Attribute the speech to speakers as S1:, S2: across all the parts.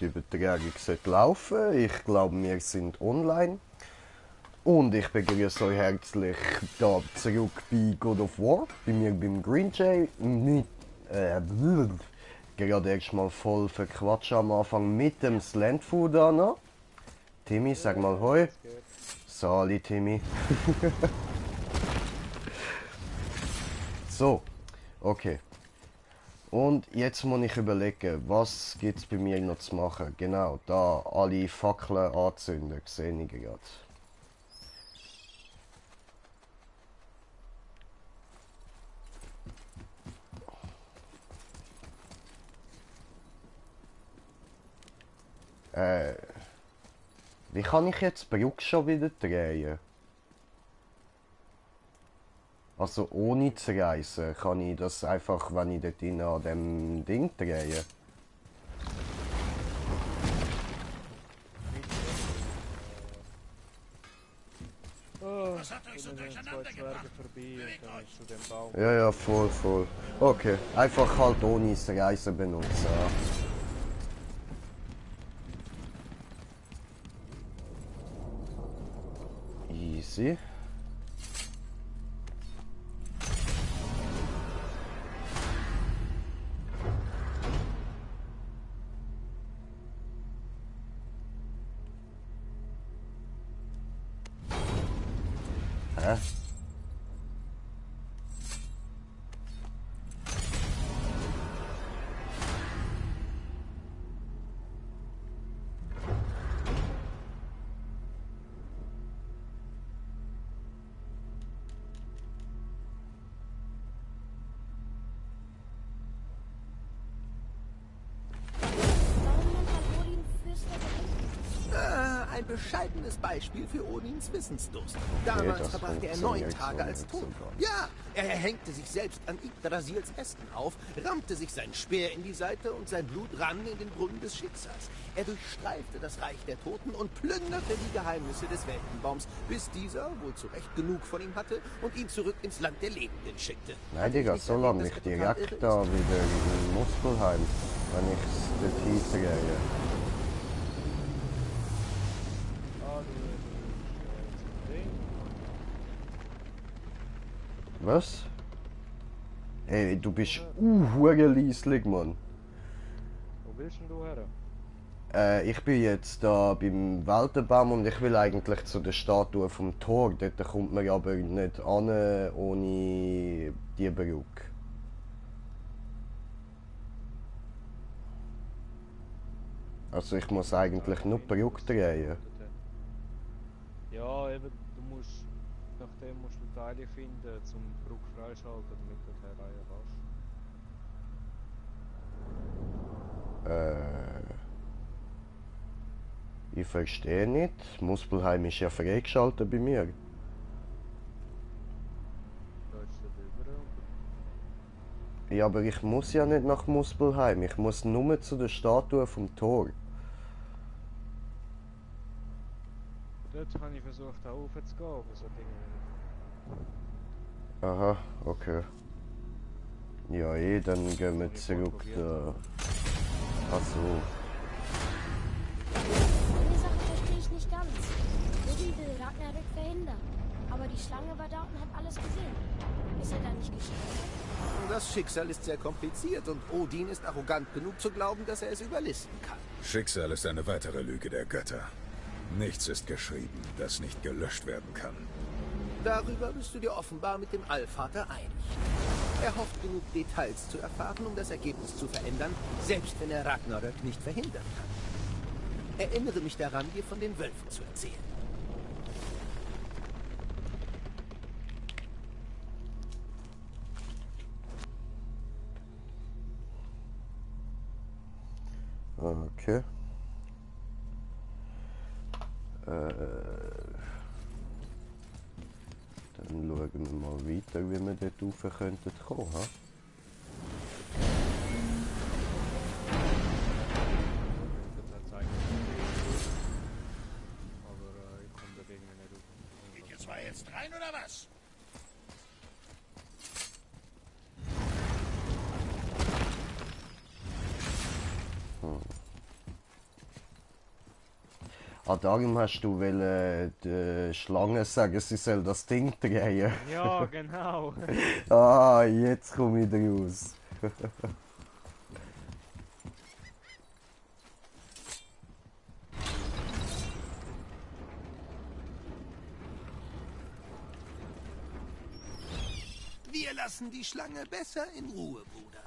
S1: Die Übertragung sollte laufen. Ich glaube, wir sind online. Und ich begrüße euch herzlich da zurück bei God of War. Bei mir beim Green Jay. Gerade erstmal voll verquatscht am Anfang mit dem Slantfood da noch. Timmy, sag mal hoi. Sali, Timmy. So, okay. Und jetzt muss ich überlegen, was gibt es bei mir noch zu machen. Genau, da alle Fackeln anzünden, sehe ich gerade. Wie kann ich jetzt die Brücke schon wieder drehen? Also ohne zu reisen, kann ich das einfach, wenn ich dort rein an dem Ding drehe?
S2: Oh, sind dann zwei Zwerge vorbei und dann zu dem Baum.
S1: Ja, ja, voll, voll. Okay, einfach halt ohne das Reisen benutzen. Ja. Easy. Hä?
S3: Ein bescheidenes Beispiel für Odins Wissensdurst.
S1: Okay,
S3: Damals
S1: das
S3: verbrachte er 9
S1: funktioniert
S3: Tage als
S1: so
S3: Toter.
S1: sogar.
S3: Ja, er hängte sich selbst an Yggdrasils Ästen auf, rammte sich sein Speer in die Seite und sein Blut rann in den Brunnen des Schicksals. Er durchstreifte das Reich der Toten und plünderte die Geheimnisse des Weltenbaums, bis dieser wohl zu Recht genug von ihm hatte und ihn zurück ins Land der Lebenden schickte.
S1: Nein, Digga, so lange nicht direkt da wieder in Muspelheim, wenn ich es dort hindrehe.
S2: Ah, du zum Ding.
S1: Was? Ey, du bist hure leislich, Mann.
S2: Wo willst denn du her?
S1: Ich bin jetzt da beim Weltenbaum und ich will eigentlich zu der Statue vom Tor. Dort kommt man aber nicht an ohne die Brücke. Also ich muss eigentlich nur die Brücke drehen.
S2: Ja, eben, nachdem musst du Teile finden, zum Brücke freischalten, damit du die Reihe kannst.
S1: Ich verstehe nicht. Muspelheim ist ja freigeschaltet bei mir.
S2: Da ist der drüber und
S1: Ja, aber ich muss ja nicht nach Muspelheim. Ich muss nur zu der Statue vom Tor.
S2: dort habe ich versucht, da raufzugehen, aber so Dinge nicht.
S1: Aha, okay. Ja, dann gehen wir zurück da. Achso.
S4: Eine Sache verstehe ich nicht ganz. Odin will Ragnarök verhindern. Aber die Schlange war da und hat alles gesehen. Ist er da nicht gescheitert?
S3: Das Schicksal ist sehr kompliziert und Odin ist arrogant genug zu glauben, dass er es überlisten kann.
S5: Schicksal ist eine weitere Lüge der Götter. Nichts ist geschrieben, das nicht gelöscht werden kann.
S3: Darüber bist du dir offenbar mit dem Allvater einig. Er hofft genug Details zu erfahren, um das Ergebnis zu verändern, selbst wenn er Ragnarök nicht verhindern kann. Erinnere mich daran, dir von den Wölfen zu erzählen.
S1: Okay. Dann schauen wir mal weiter, wie wir dort rauf könnten kommen. Ha?
S2: Aber ich komme da irgendwie nicht rauf.
S6: Geht ihr zwei jetzt rein oder was?
S1: Ah, darum hast du die Schlange sagen, sie soll das Ding drehen.
S2: Ja, genau.
S1: Ah, jetzt komme ich raus.
S3: Wir lassen die Schlange besser in Ruhe, Bruder.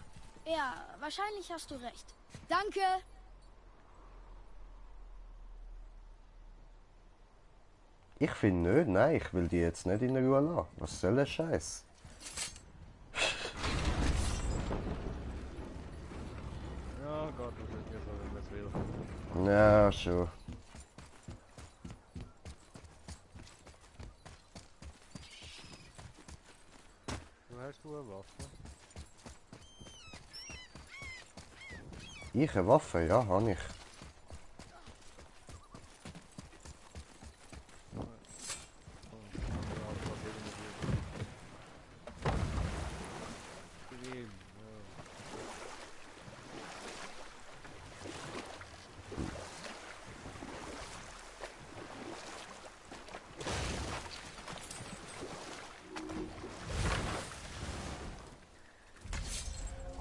S4: Ja, wahrscheinlich hast du recht. Danke.
S1: Ich finde nicht, nein, ich will die jetzt nicht in Ruhe lassen. Was soll der Scheiß?
S2: Ja, Gott, das ist mir so, wenn man es will.
S1: Ja, schon.
S2: Hast du eine Waffe?
S1: Ich eine Waffe, ja, habe ich.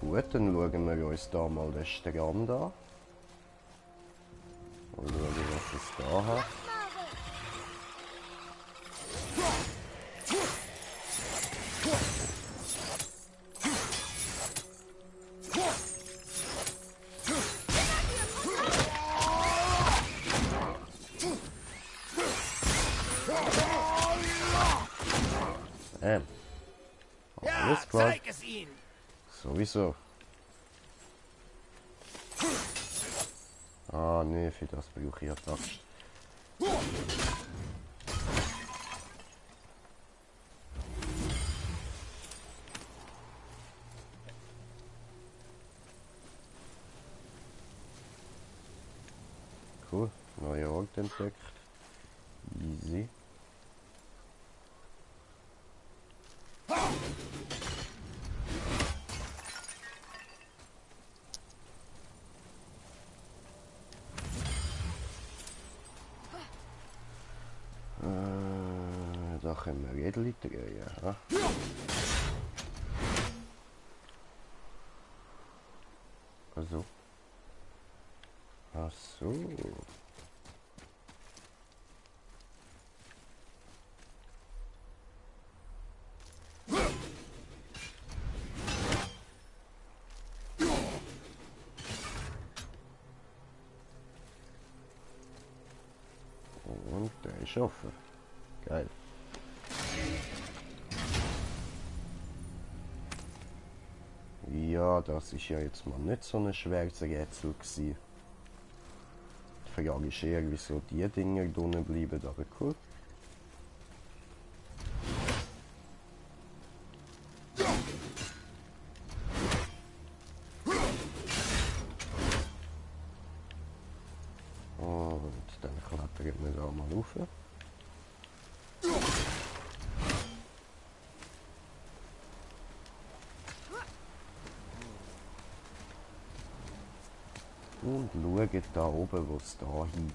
S1: Gut, dann schauen wir uns da mal den Strand an. Und schauen, was es da hat.
S3: Ja,
S1: Alles klar.
S3: zeig es ihnen.
S1: Sowieso. Ah, nee, für das brauche ich eine Axt. Cool, neuer Ort entdeckt. Easy. Da können wir Rädchen drehen. Ja. Also. Ach so. Und der ist offen. Geil. Ja, das ist ja jetzt mal nicht so ein schweres Rätsel gewesen. Die Frage ist eher, wieso die Dinger drinnen bleiben, aber cool. Und dann klettern wir da mal rauf. Und schauen da oben, wo es da hingeht.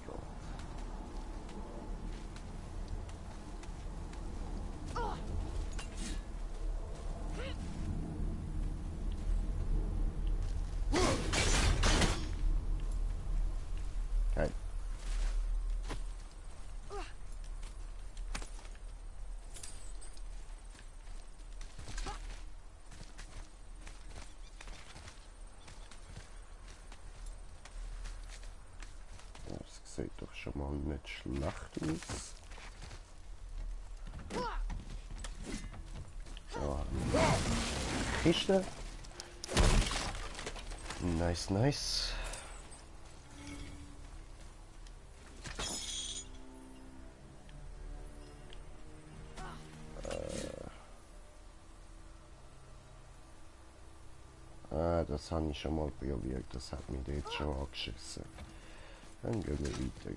S1: Geil. Das sieht doch schon mal nicht schlecht aus. Ja. Kiste. Nice, nice. Das habe ich schon mal probiert, das hat mich dort schon angeschissen. Dann gehen wir weiter.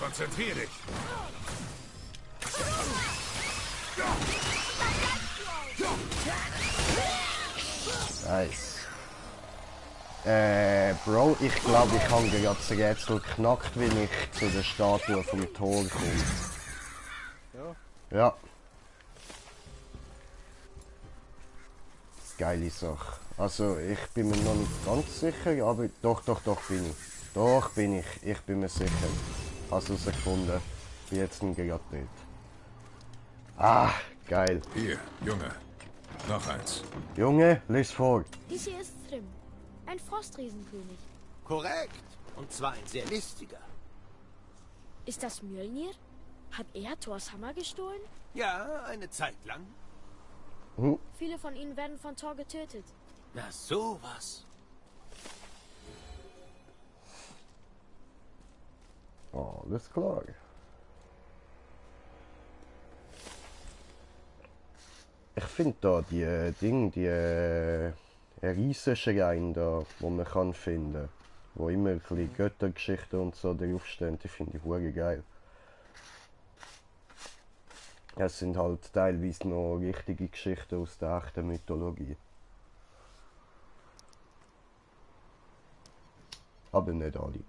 S5: Konzentrier dich!
S1: Nice. Bro, ich glaube, ich habe gerade das Rätsel geknackt, wenn ich zu der Statue vom Tor komme.
S2: Ja,
S1: Ja. Geile Sache. Also, ich bin mir noch nicht ganz sicher, aber doch bin ich. Doch bin ich. Ich bin mir sicher. Hast du es gefunden? Bin jetzt gerade dort. Ah, geil.
S5: Hier, Junge. Noch eins.
S1: Junge, lies vor.
S4: Dies hier ist Thrym. Ein Frostriesenkönig.
S3: Korrekt. Und zwar ein sehr listiger.
S4: Ist das Mjölnir? Hat er Thors Hammer gestohlen?
S3: Ja, eine Zeit lang.
S4: Viele von ihnen werden von Thor getötet.
S3: Na sowas.
S1: Alles klar. Ich finde da die Riesenschreine da, wo man kann finden, wo immer ein bisschen Göttergeschichten und so draufstehen, die finde ich hure geil. Es sind halt teilweise noch richtige Geschichten aus der echten Mythologie. Aber nicht alle.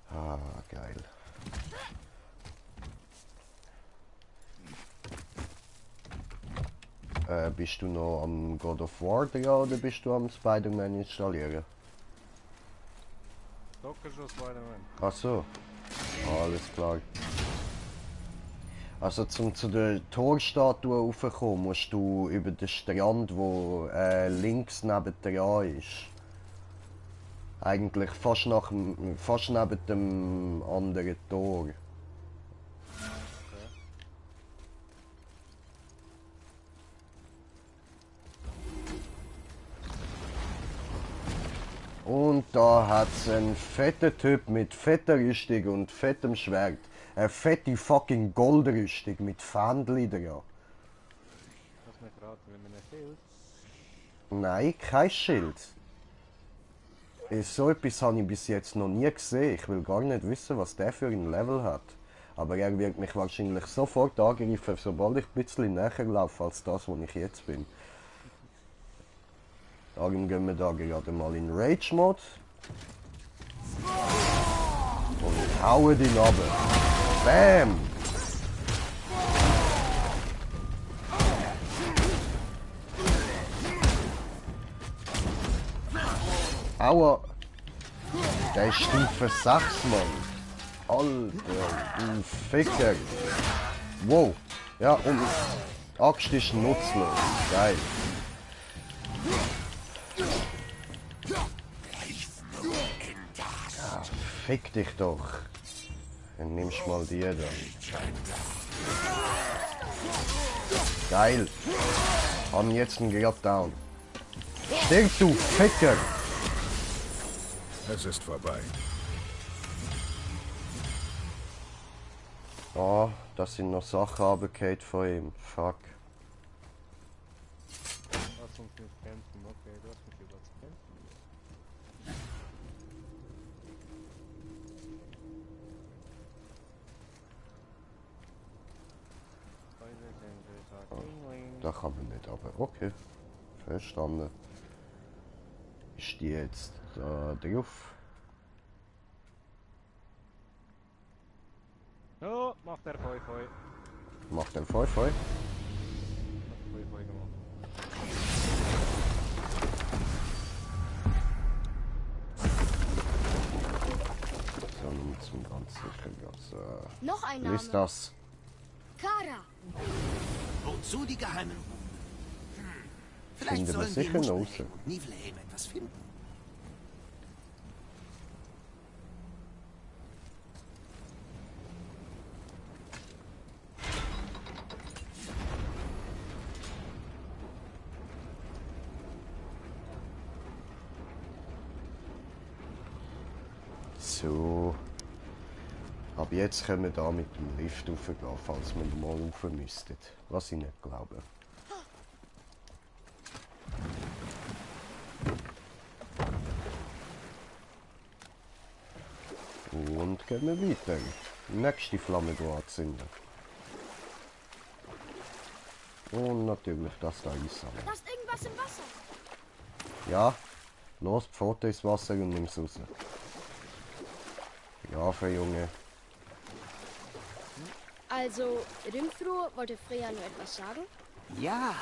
S1: Ah, geil. Bist du noch am God of War dran oder bist du am Spider-Man installieren?
S2: Doctor schon Spider-Man.
S1: Ach so. Alles klar. Also zu der Torstatue raufkommen, musst du über den Strand, wo links neben dran ist. Eigentlich fast neben dem anderen Tor. Und da hat's einen fetten Typ mit fetter Rüstung und fettem Schwert. Eine fette fucking Goldrüstung mit Fähnchen dran.
S2: Lass mich raten, wenn man nicht fehlt.
S1: Nein, kein Schild. So etwas habe ich bis jetzt noch nie gesehen. Ich will gar nicht wissen, was der für ein Level hat. Aber er wird mich wahrscheinlich sofort angreifen, sobald ich ein bisschen näher laufe als das, wo ich jetzt bin. Darum gehen wir da gerade mal in Rage-Mode. Und hauen ihn runter. Bam! Aua! Der ist Stufe 6, Mann. Alter, ein Ficker. Wow. Ja, und die Axt ist nutzlos. Geil. Ja, fick dich doch. Dann nimmst mal die da. Geil. Haben jetzt einen gerade down. Stirb, du Ficker!
S5: Es ist vorbei.
S1: Oh, das sind noch Sachen runtergefallen von ihm. Fuck.
S2: Lass uns nicht kämpfen, okay, du hast mich über zu kämpfen.
S1: Da kann man nicht, aber okay. Verstanden. Ist die jetzt da drauf?
S2: Oh, macht der Feu Feu.
S1: Macht den Feu Feu.
S2: Hat Feu Feu gemacht.
S1: So, nun zum ganz sicher ganz.
S4: Noch ein
S1: Wie
S4: Name.
S1: ist das?
S4: Kara.
S3: Wozu die geheimen Runen? Vielleicht
S1: Finden wir
S3: sollen wir
S1: sicher noch
S3: Muspelheim
S1: raus.
S3: und Niflheim etwas finden.
S1: So. Aber jetzt können wir da mit dem Lift raufgehen, falls wir mal rauf müssten. Was ich nicht glaube. Und gehen wir weiter. Nächste Flamme anzünden. Und natürlich das da einsammeln.
S4: Da ist irgendwas im Wasser.
S1: Ja, los, Pfote ins Wasser und nimm's raus. Ja, für Junge.
S4: Also, Rimfrur wollte Freya nur etwas sagen?
S3: Ja.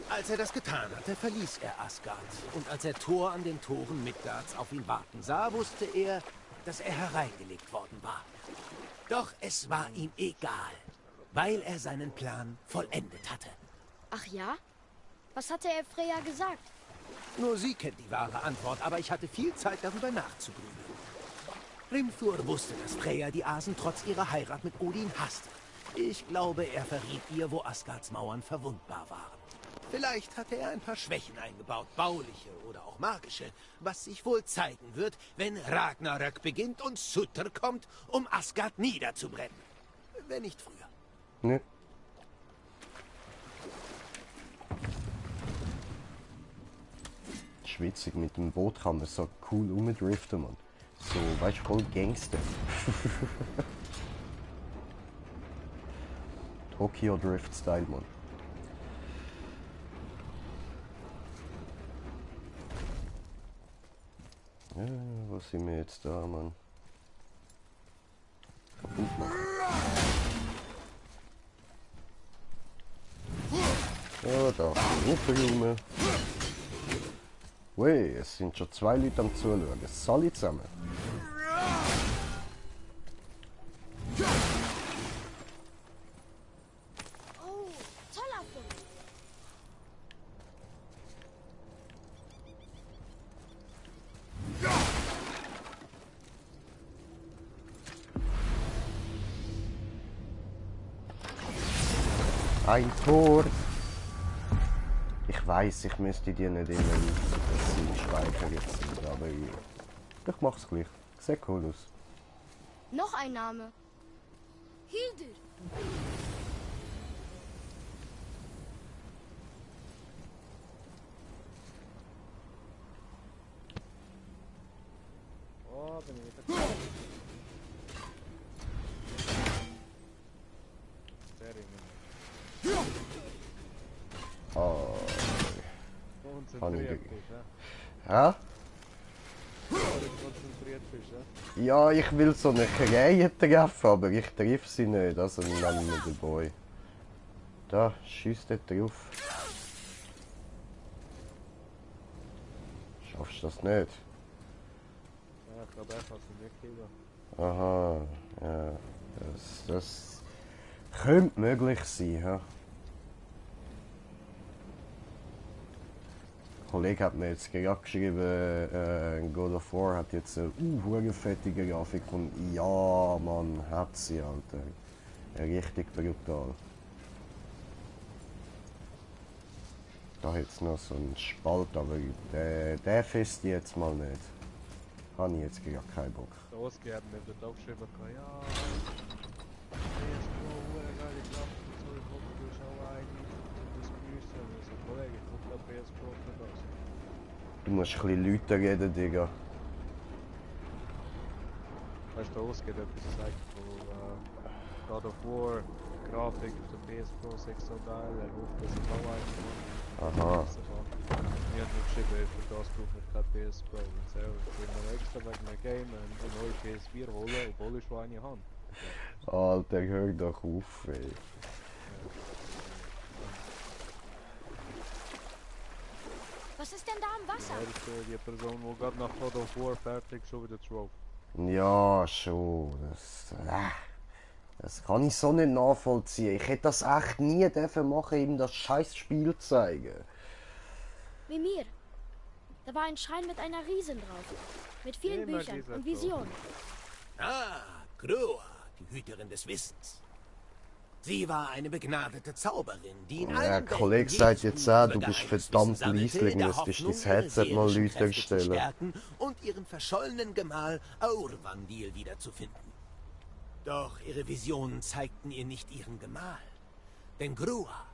S3: Als er das getan hatte, verließ er Asgard. Und als er Thor an den Toren Midgards auf ihn warten sah, wusste er, dass er hereingelegt worden war. Doch es war ihm egal, weil er seinen Plan vollendet hatte.
S4: Ach ja? Was hatte er Freya gesagt?
S3: Nur sie kennt die wahre Antwort, aber ich hatte viel Zeit, darüber nachzugrübeln. Rimthur wusste, dass Freya die Asen trotz ihrer Heirat mit Odin hasste. Ich glaube, er verriet ihr, wo Asgards Mauern verwundbar waren. Vielleicht hatte er ein paar Schwächen eingebaut, bauliche oder auch magische, was sich wohl zeigen wird, wenn Ragnarök beginnt und Surtr kommt, um Asgard niederzubrennen. Wenn nicht früher.
S1: Ne. Schwitzig, mit dem Boot kann man so cool rumdriften, Mann. So, weißt du, voll Gangster. Tokyo Drift Style, Mann. Ja, was sind wir jetzt da, Mann? Ja, da. Aufräumen. Ui, es sind schon 2 Leute am Zuschauen. Alle zusammen.
S4: Oh, toller Fund.
S1: Ein Tor. Ich weiß, ich müsste die nicht immer speichern jetzt, aber ich mach's gleich. Sieht cool aus.
S4: Noch ein Name. Hildur.
S2: Oh, bin ich wieder. Sehr gut.
S1: Oh.
S2: Konzentriert bist,
S1: Hä?
S2: ja? Wenn du konzentriert bist, ja?
S1: Ja, ich will so eine Krähe treffen, aber ich treffe sie nicht. Also nehmen wir den Boy. Da, schießt dort drauf. Schaffst du das nicht?
S2: Ja, ich glaube, er kann es nicht kriegen.
S1: Aha, ja. Das könnte möglich sein, ja. Ein Kollege hat mir jetzt gerade geschrieben, God of War hat jetzt eine fettige Grafik und ja, Mann, hat sie, Alter. Richtig brutal. Da jetzt noch so ein Spalt, aber der fest jetzt mal nicht. Habe ich jetzt gerade keinen Bock.
S2: Der Oscar hat mir dort auch geschrieben, ja, jetzt nur geile Kraft und so, ich hoffe, du hast auch eigentlich das Gemüse. Und ich so, Kollege, ich glaube, jetzt braucht man das.
S1: Du musst ein bisschen Leute reden, Digga.
S2: Weißt du, der Oscar hat etwas gesagt von God of War, Grafik auf der PS Pro 6 so geil, er hofft, dass ich auch eigentlich
S1: Aha.
S2: wir haben nur geschrieben, für das braucht man keine PS Pro. Und so, ich will mir extra wegen einem Game eine neue PS4 holen, obwohl ich schon eine habe.
S1: Alter, hör doch auf, ey.
S4: Was ist denn da im Wasser?
S2: Er ist die Person, die gerade nach God of War fertig schon wieder drauf.
S1: Ja, schon. Das kann ich so nicht nachvollziehen. Ich hätte das echt nie dürfen machen, ihm das scheiß Spiel zeigen.
S4: Wie mir. Da war ein Schrein mit einer Riesin drauf. Mit vielen
S2: Immer
S4: Büchern
S2: dieser
S4: und Visionen.
S3: Ah, Groa, die Hüterin des Wissens. Sie war eine begnadete Zauberin, die in
S1: Ja,
S3: allen
S1: Kollege
S3: Welten
S1: sagt
S3: jedes
S1: jetzt auch,
S3: Buch
S1: du
S3: über
S1: bist
S3: Geheimniswissen
S1: verdammt
S3: sammelte,
S1: leislich,
S3: in der
S1: müsstest
S3: Hoffnung,
S1: dein Headset
S3: ihre
S1: mal
S3: seelischen
S1: lauter
S3: Kräfte zu
S1: stellen.
S3: stärken und ihren verschollenen Gemahl Aurvandil wiederzufinden. Doch ihre Visionen zeigten ihr nicht ihren Gemahl. Denn Grua,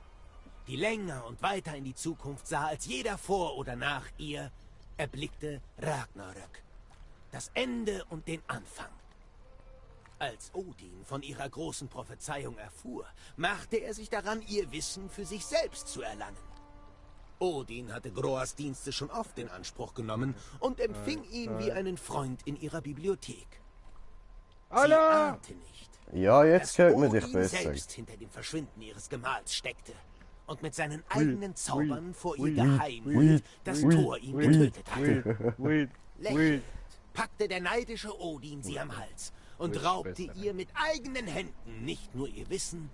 S3: die länger und weiter in die Zukunft sah als jeder vor oder nach ihr, erblickte Ragnarök. Das Ende und den Anfang. Als Odin von ihrer großen Prophezeiung erfuhr, machte er sich daran, ihr Wissen für sich selbst zu erlangen. Odin hatte Groas Dienste schon oft in Anspruch genommen und empfing ihn wie einen Freund in ihrer Bibliothek. Sie
S2: Alter!
S3: ahnte nicht,
S1: Ja, jetzt
S3: dass
S1: hört man dich
S3: Odin
S1: besser.
S3: selbst hinter dem Verschwinden ihres Gemahls steckte und mit seinen eigenen Zaubern vor ihr geheim
S1: Weed,
S3: das
S1: Weed,
S3: Tor ihn getötet hatte.
S2: Weed,
S3: Lächelnd packte der neidische Odin sie am Hals und
S2: Weed
S3: raubte
S2: besser.
S3: ihr mit eigenen Händen nicht nur ihr Wissen,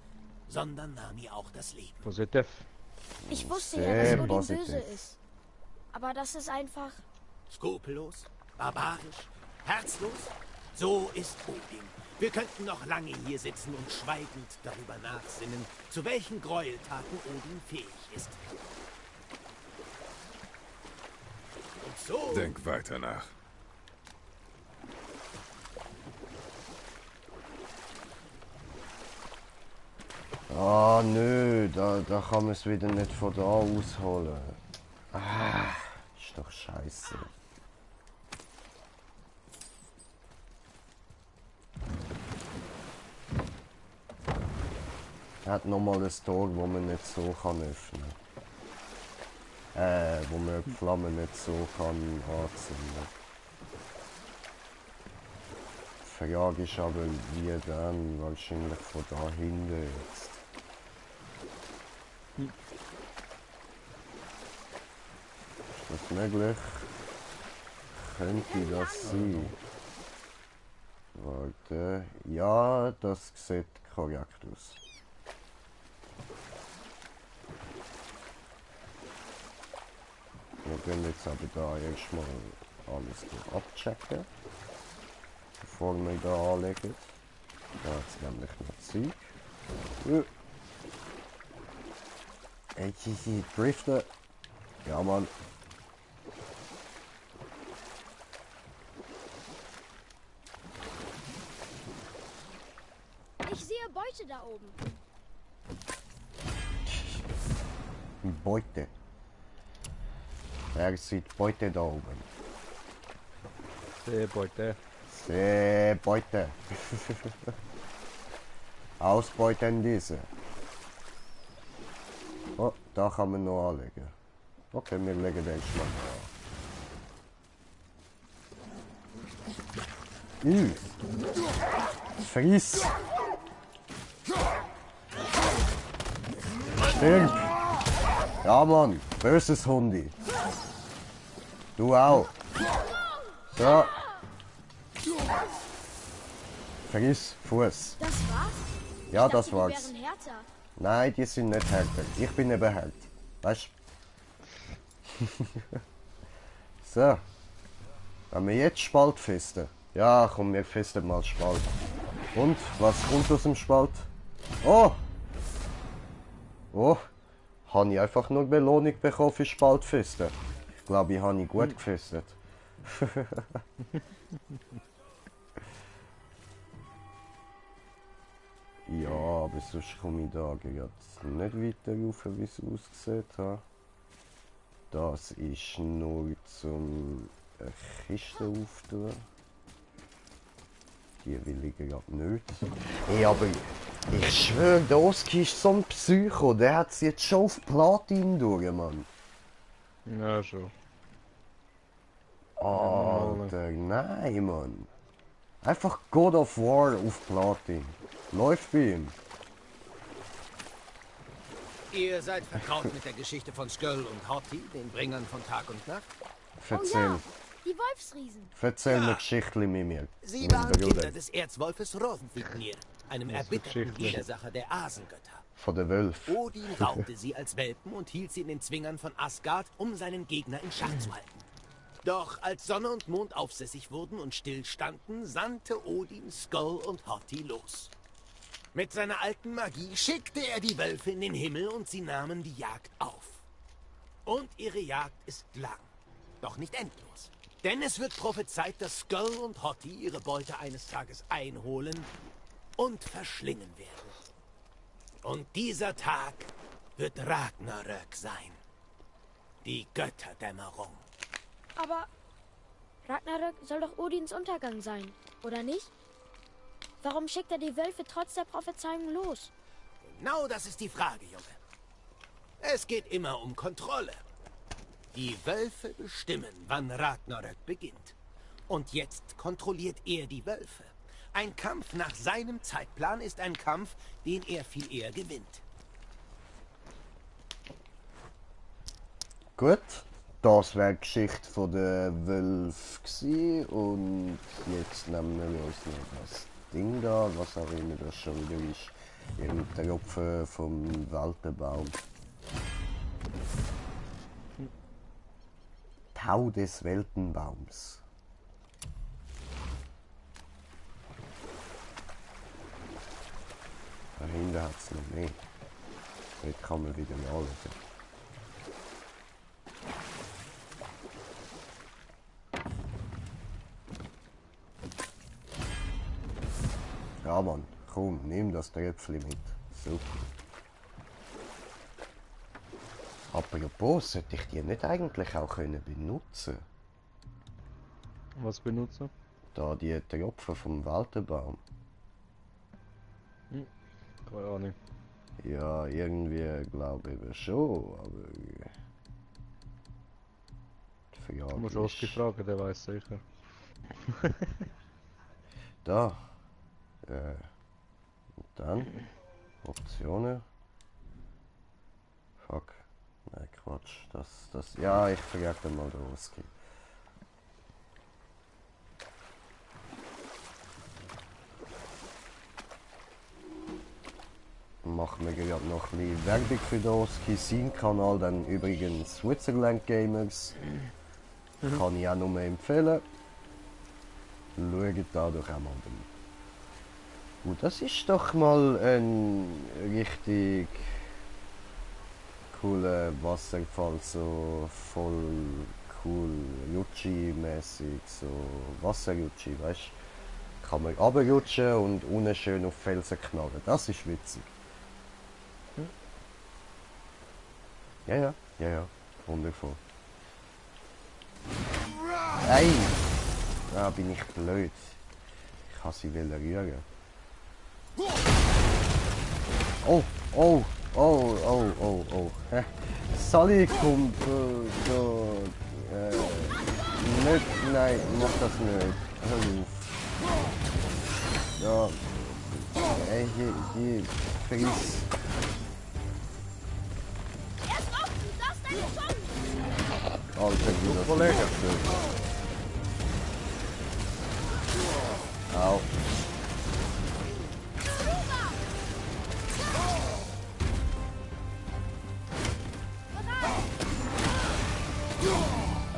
S3: sondern nahm ihr auch das Leben.
S2: Positiv.
S4: Ich wusste
S1: Sehr
S4: ja, dass Odin
S1: positiv.
S4: böse ist. Aber das ist einfach...
S3: Skrupellos, barbarisch, herzlos, so ist Odin. Wir könnten noch lange hier sitzen und schweigend darüber nachsinnen, zu welchen Gräueltaten Odin fähig ist. Und so...
S5: Denk weiter nach.
S1: Ah, nö, da kann man es wieder nicht von da ausholen. Ah, ist doch scheiße. Er hat nochmal ein Tor, wo man nicht so kann öffnen. Wo man die Flamme nicht so kann anzünden. Die Frage ist aber, wie dann? Wahrscheinlich von da hinten jetzt. Ist das möglich? Könnte das sein? Warte. Ja, das sieht korrekt aus. Wir gehen jetzt aber da erstmal alles abchecken, bevor wir da anlegen. Da hat es nämlich noch Zeug. Ey, driften. Ja, Mann.
S4: Ich sehe Beute da oben.
S1: Beute. Er sieht Beute da oben.
S2: Beute.
S1: Beute. Ausbeuten diese. Oh, da kann man noch anlegen. Okay, wir legen den schon mal an. Friss! Stirb! Ja, Mann, böses Hundi. Du auch. So. Friss, Fuß.
S4: Das war's?
S1: Ja,
S4: Ich
S1: das
S4: dachte, die
S1: war's.
S4: wären härter.
S1: Nein, die sind nicht härter. Ich bin eben hart. Weißt du? So. Wenn wir jetzt Spalt festen. Ja, komm, wir festen mal Spalt. Und, was kommt aus dem Spalt? Oh! Oh! Habe ich einfach nur Belohnung bekommen für Spaltfesten? Ich glaube, ich habe gut gefestet. Ja, aber sonst komme ich da jetzt nicht weiter rauf, wie es ausgesehen hat. Das ist nur zum Kiste auftun. Die will ich gerade nicht. Hey, aber ich schwöre, der Oski ist so ein Psycho. Der hat es jetzt schon auf Platin durch, Mann.
S2: Ja, schon.
S1: Alter, nein, Mann. Einfach God of War auf Platin. Läuft bei ihm.
S3: Ihr seid vertraut mit der Geschichte von Skjöll und Hati, den Bringern von Tag und Nacht?
S4: Oh
S1: Erzähl,
S4: ja, die Wolfsriesen.
S1: erzähl
S3: Ja.
S1: eine Geschichte mit mir.
S3: Sie
S1: Mit
S3: waren
S1: Bruder.
S3: Kinder des Erzwolfes Rosenfitnir, einem erbitterten
S2: Geschichte.
S3: Widersacher der Asengötter.
S1: Von der Wölf.
S3: Odin raubte sie als Welpen und hielt sie in den Zwingern von Asgard, um seinen Gegner in Schach zu halten. Doch als Sonne und Mond aufsässig wurden und stillstanden, sandte Odin Skjöll und Hati los. Mit seiner alten Magie schickte er die Wölfe in den Himmel und sie nahmen die Jagd auf. Und ihre Jagd ist lang, doch nicht endlos. Denn es wird prophezeit, dass Skull und Hottie ihre Beute eines Tages einholen und verschlingen werden. Und dieser Tag wird Ragnarök sein. Die Götterdämmerung.
S4: Aber Ragnarök soll doch Odins Untergang sein, oder nicht? Warum schickt er die Wölfe trotz der Prophezeiung los?
S3: Genau das ist die Frage, Junge. Es geht immer um Kontrolle. Die Wölfe bestimmen, wann Ragnarök beginnt. Und jetzt kontrolliert er die Wölfe. Ein Kampf nach seinem Zeitplan ist ein Kampf, den er viel eher gewinnt.
S1: Gut, das wäre die Geschichte von der Wölfe gewesen. Und jetzt nehmen wir uns noch das Ding da, was auch immer das schon wieder ist. Irgendein Tropfen vom Weltenbaum. Tau des Weltenbaums. Dahinter hat es noch mehr. Dort kann man wieder nachschauen. Ja Mann, komm, nimm das Tröpfchen mit. Super. Apropos, sollte ich die nicht eigentlich auch können benutzen?
S2: Was benutzen?
S1: Da die Tropfen vom Weltenbaum.
S2: Keine Ahnung.
S1: Ja, irgendwie glaube ich schon, aber die
S2: Du
S1: Frage
S2: musst Oski fragen, der weiß sicher.
S1: Da. Und dann Optionen. Fuck. Nein, Quatsch. Das. Ja, ich frage mal den Oski. Machen wir gerade noch ein bisschen Werbung für den Oski. Sein Kanal dann übrigens Switzerland Gamers. Kann ich auch nur empfehlen. Schaut da doch auch mal rein. Das ist doch mal ein richtig cooler Wasserfall, so voll cool, Rutschi-mäßig, so Wasserrutschi, weißt du? Kann man runterrutschen und unten schön auf Felsen knallen, das ist witzig. Ja, wundervoll. Nein! Ah, bin ich blöd. Ich kann sie rühren. Oh. Sally kommt nicht, nein, mach das nicht. Hör auf. Ja. Ey, hier, friss.
S4: Er ist offen, das ist deine Chance!
S1: Alter, wie das
S2: Kollege.
S1: Au.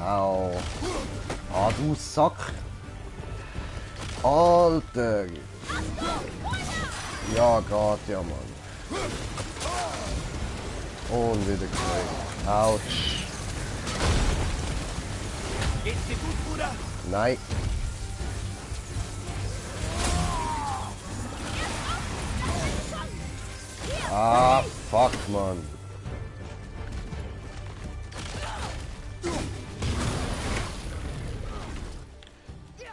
S1: Au. Ah, du Sack. Alter. Ja, geht ja, Mann. Und wieder gekriegt. Autsch.
S3: Geht's dir gut, Bruder?
S1: Nein. Ah, fuck, Mann.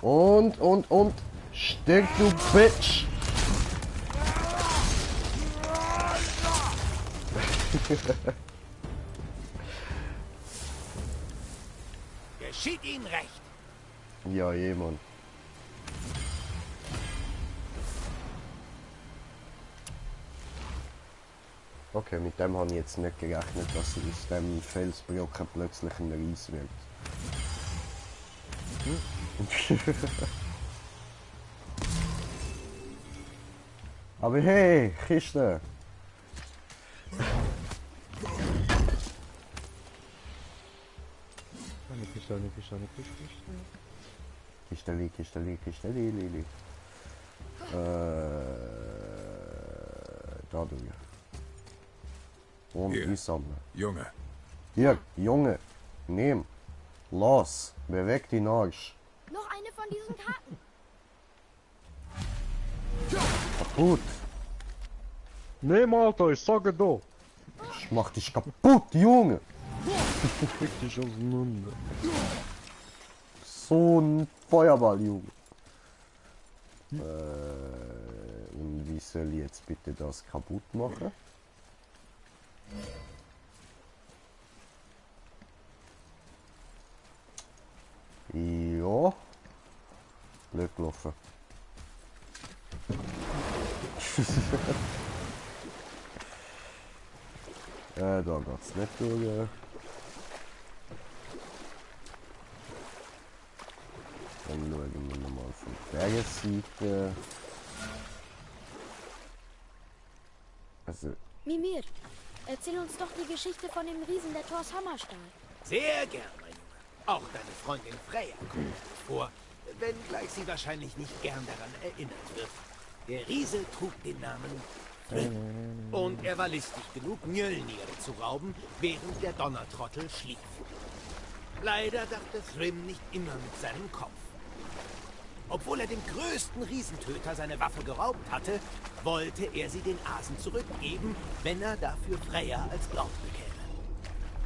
S1: Und. Stirb, du Bitch.
S3: Geschieht Ihnen recht.
S1: Ja, jemand. Okay, mit dem habe ich jetzt nicht gerechnet, dass aus dem Felsbrocken plötzlich ein Reis wird. Aber hey, Kiste!
S2: Kiste.
S1: Kisteli. Da du. Und
S5: Hier.
S1: einsammeln.
S5: Junge,
S1: Hier, Junge, nehm. Los, beweg den Arsch.
S4: Noch eine von diesen Karten.
S1: Kaputt.
S2: Nehm, Alter, ich sage doch.
S1: Ich mach dich kaputt, Junge.
S2: Fick dich auseinander.
S1: So ein Feuerball, Junge. Und wie soll ich jetzt bitte das kaputt machen? Ja. Blöd gelaufen. Da geht's nicht durch. Dann schauen wir nochmal von der Bergesseite. Also,
S4: Mimir, erzähl uns doch die Geschichte von dem Riesen, der Thors Hammerstahl.
S3: Sehr gern, mein Junge. Auch deine Freundin Freya kommt vor, wenngleich sie wahrscheinlich nicht gern daran erinnert wird. Der Riese trug den Namen Thrym. Und er war listig genug, Mjölnir zu rauben, während der Donnertrottel schlief. Leider dachte Thrym nicht immer mit seinem Kopf. Obwohl er dem größten Riesentöter seine Waffe geraubt hatte, wollte er sie den Asen zurückgeben, wenn er dafür Freya als Braut bekäme.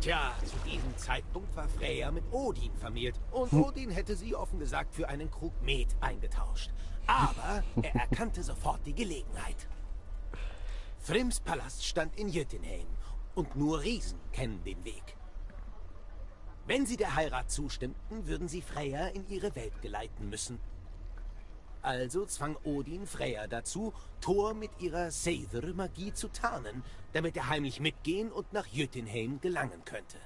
S3: Tja, zu diesem Zeitpunkt war Freya mit Odin vermählt und Odin hätte sie offen gesagt für einen Krug Met eingetauscht. Aber er erkannte sofort die Gelegenheit. Thryms Palast stand in Jötunheim und nur Riesen kennen den Weg. Wenn sie der Heirat zustimmten, würden sie Freya in ihre Welt geleiten müssen. Also zwang Odin Freya dazu, Thor mit ihrer Seidr-Magie zu tarnen, damit er heimlich mitgehen und nach Jötunheim gelangen könnte.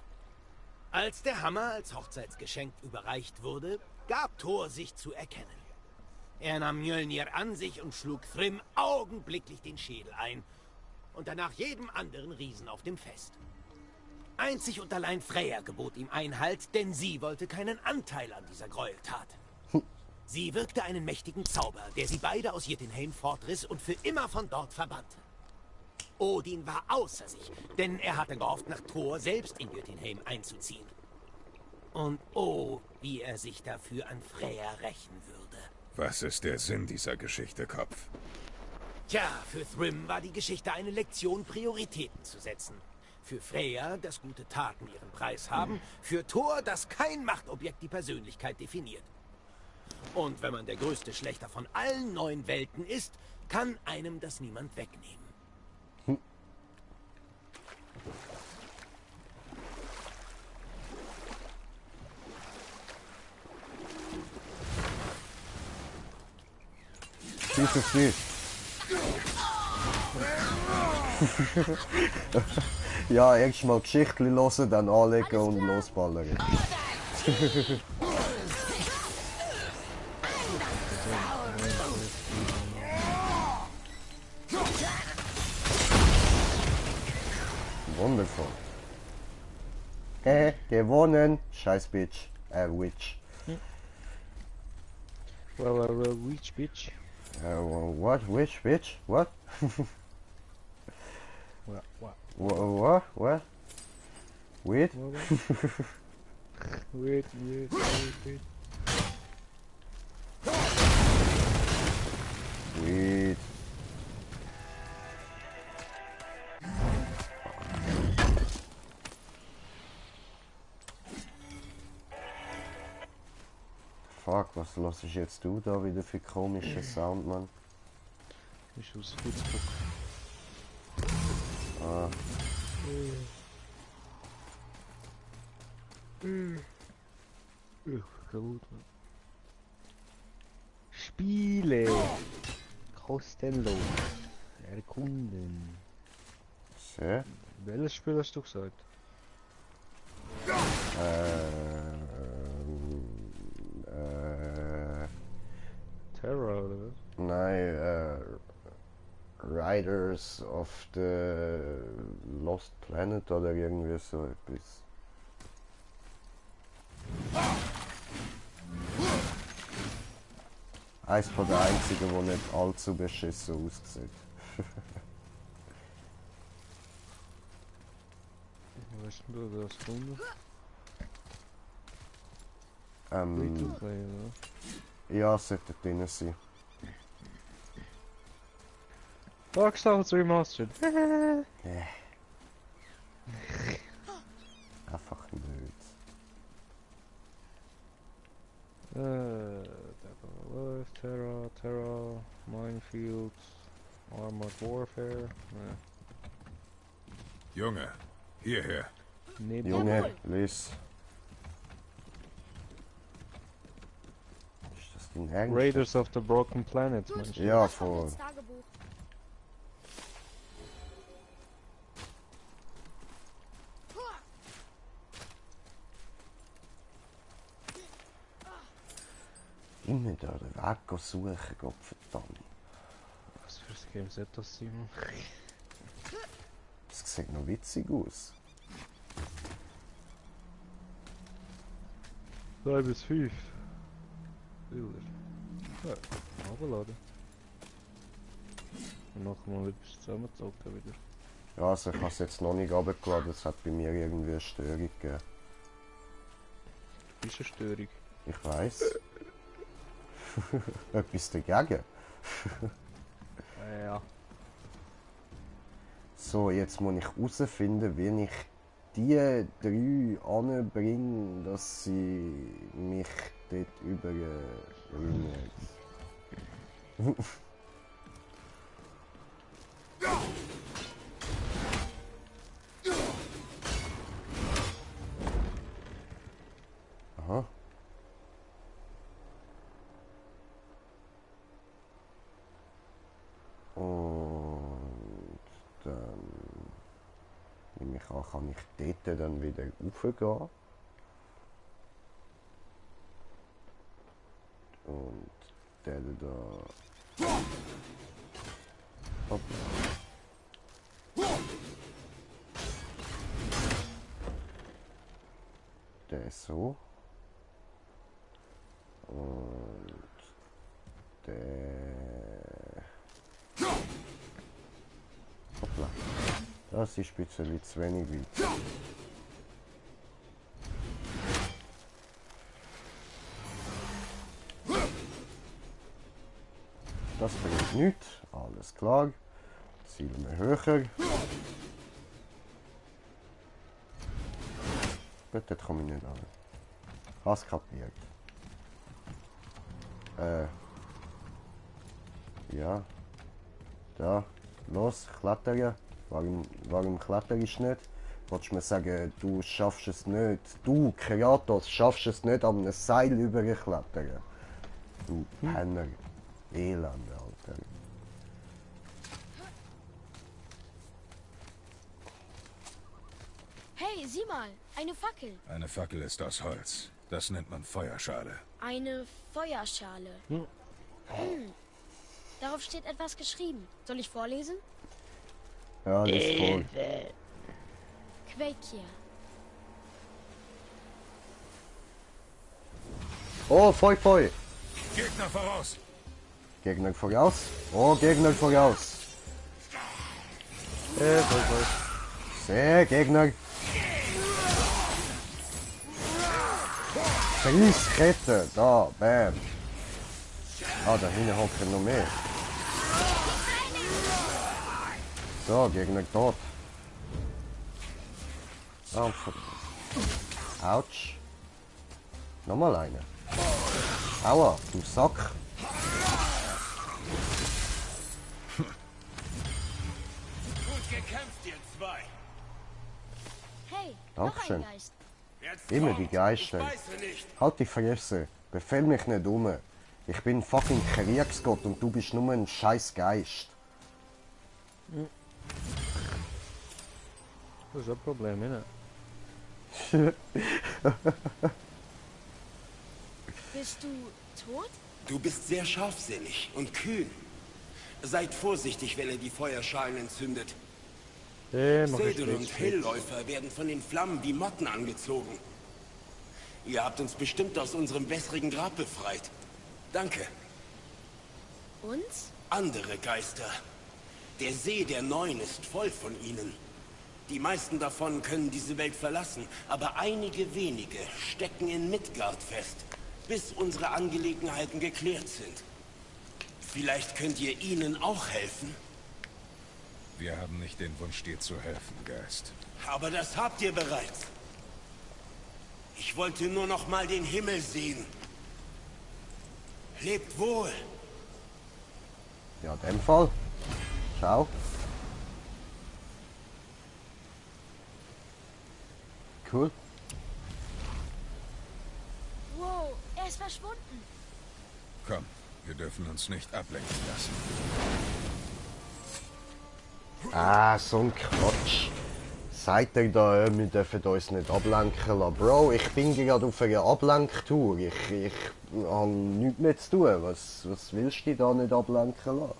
S3: Als der Hammer als Hochzeitsgeschenk überreicht wurde, gab Thor sich zu erkennen. Er nahm Mjölnir an sich und schlug Thrym augenblicklich den Schädel ein und danach jedem anderen Riesen auf dem Fest. Einzig und allein Freya gebot ihm Einhalt, denn sie wollte keinen Anteil an dieser Gräueltat. Sie wirkte einen mächtigen Zauber, der sie beide aus Jötunheim fortriss und für immer von dort verbannte. Odin war außer sich, denn er hatte gehofft, nach Thor selbst in Jötunheim einzuziehen. Und oh, wie er sich dafür an Freya rächen würde.
S5: was ist der Sinn dieser Geschichte, Kopf?
S3: Tja, für Thrym war die Geschichte eine Lektion, Prioritäten zu setzen. Für Freya, dass gute Taten ihren Preis haben. Für Thor, dass kein Machtobjekt die Persönlichkeit definiert. Und wenn man der größte Schlechter von allen 9 Welten ist, kann einem das niemand wegnehmen.
S1: Viel. Ja, erstmal Geschichten hören, dann anlegen und losballern. Wundervoll. Gewonnen. Scheiß Bitch. Witch.
S2: Well, which bitch?
S1: What? Which bitch? What?
S2: What?
S1: What? Wait?
S2: Wait.
S1: Wait. Fuck, was lass ich jetzt du da wieder für komische Sound, Mann?
S2: Ich muss Facebook.
S1: Ah.
S2: Gut. Spiele kostenlos erkunden.
S1: So.
S2: Welches Spiel hast du gesagt? Terror oder was?
S1: Nein, Riders of the Lost Planet oder irgendwie so etwas. Eins von der einzigen, wo nicht allzu beschissen aussieht.
S2: Hast du das gefunden?
S1: Ähm,
S2: Little Clay, oder?
S1: ja, sollte drin sein.
S2: Dark Souls Remastered.
S1: Einfach nicht.
S2: Devil Terra, Minefields, Armored Warfare.
S5: Junge, hierher.
S2: Neben
S1: Junge,
S4: Jawohl.
S1: lies. Ist das dein Ernst?
S2: Raiders of the Broken Planets,
S4: Gut,
S2: meinst du?
S1: Ja,
S4: was kommt
S1: voll.
S4: ins Tagebuch?
S1: Immer da den Weg suchen, Gottverdammt.
S2: Was für ein Game sollte das sein?
S1: Das sieht noch witzig aus.
S2: 3 bis 5. Bilder. Ja, runterladen. Und nachher mal etwas zusammengezogen wieder.
S1: Ja, also ich habe es jetzt noch nicht runtergeladen, es hat bei mir irgendwie eine Störung gegeben.
S2: Ist eine Störung.
S1: Ich weiss. Etwas dagegen.
S2: Ja.
S1: So, jetzt muss ich herausfinden, wie ich die 3 anbringe, dass sie mich dort überbringen. Aha. Und dann nehme ich an, kann ich dort dann wieder raufgehen. Und der da. Hoppla. Der ist so. Und der. Hoppla. Das ist ein bisschen zu wenig weit. Das bringt nichts. Alles klar. Ziel wir höher. Gut, dort komme ich nicht an. Hast kapiert. Ja. Da. Los, klettern. Warum kletterst du nicht? Wolltest du mir sagen, du schaffst es nicht? Du, Kratos, schaffst es nicht, an einem Seil überklettern? Du Penner. Elend, Alter.
S4: Hey, sieh mal, eine Fackel.
S5: Eine Fackel ist aus Holz. Das nennt man Feuerschale.
S4: Eine Feuerschale. Darauf steht etwas geschrieben. Soll ich vorlesen?
S1: Ja, das ist voll.
S4: Quakia.
S1: Oh, Feu!
S5: Gegner voraus!
S1: Gegner voraus. Oh, Gegner voraus.
S2: Voll.
S1: Sehr, Gegner. Kriegskette. Da, bam. Ah, da hinten hocken noch mehr. So, Gegner tot. Oh, Autsch. Nochmal eine. Aua, du Sack.
S6: Gut gekämpft, ihr zwei.
S4: Hey,
S1: Dankeschön.
S4: noch ein Geist.
S6: Jetzt
S1: Immer
S6: kommt.
S1: die Geister.
S6: Ich weiß nicht.
S1: Halt die Fresse. Befehl mich nicht um. Ich bin fucking Kriegsgott und du bist nur ein scheiß Geist.
S2: Das ist ein Problem, ne?
S4: Bist du tot?
S3: Du bist sehr scharfsinnig und kühn. Seid vorsichtig, wenn ihr die Feuerschalen entzündet.
S2: Mach ich
S3: Sedel und
S2: stets.
S3: Hillläufer werden von den Flammen wie Motten angezogen. Ihr habt uns bestimmt aus unserem wässrigen Grab befreit. Danke.
S4: Uns?
S3: Andere Geister. Der See der Neuen ist voll von ihnen.
S6: Die meisten davon können diese Welt verlassen, aber einige wenige stecken in Midgard fest, bis unsere Angelegenheiten geklärt sind. Vielleicht könnt ihr ihnen auch helfen?
S5: Wir haben nicht den Wunsch, dir zu helfen, Geist.
S6: Aber das habt ihr bereits. Ich wollte nur noch mal den Himmel sehen. Lebt wohl.
S1: Ja, in dem Fall. Ciao. Cool.
S4: Wow, er ist verschwunden.
S5: Komm, wir dürfen uns nicht ablenken lassen.
S1: Ah, so ein Quatsch. Sagt er da, wir dürfen uns nicht ablenken lassen. Bro, ich bin gerade auf einer Ablenktour. Ich habe nichts mehr zu tun. Was willst du dich da nicht ablenken lassen?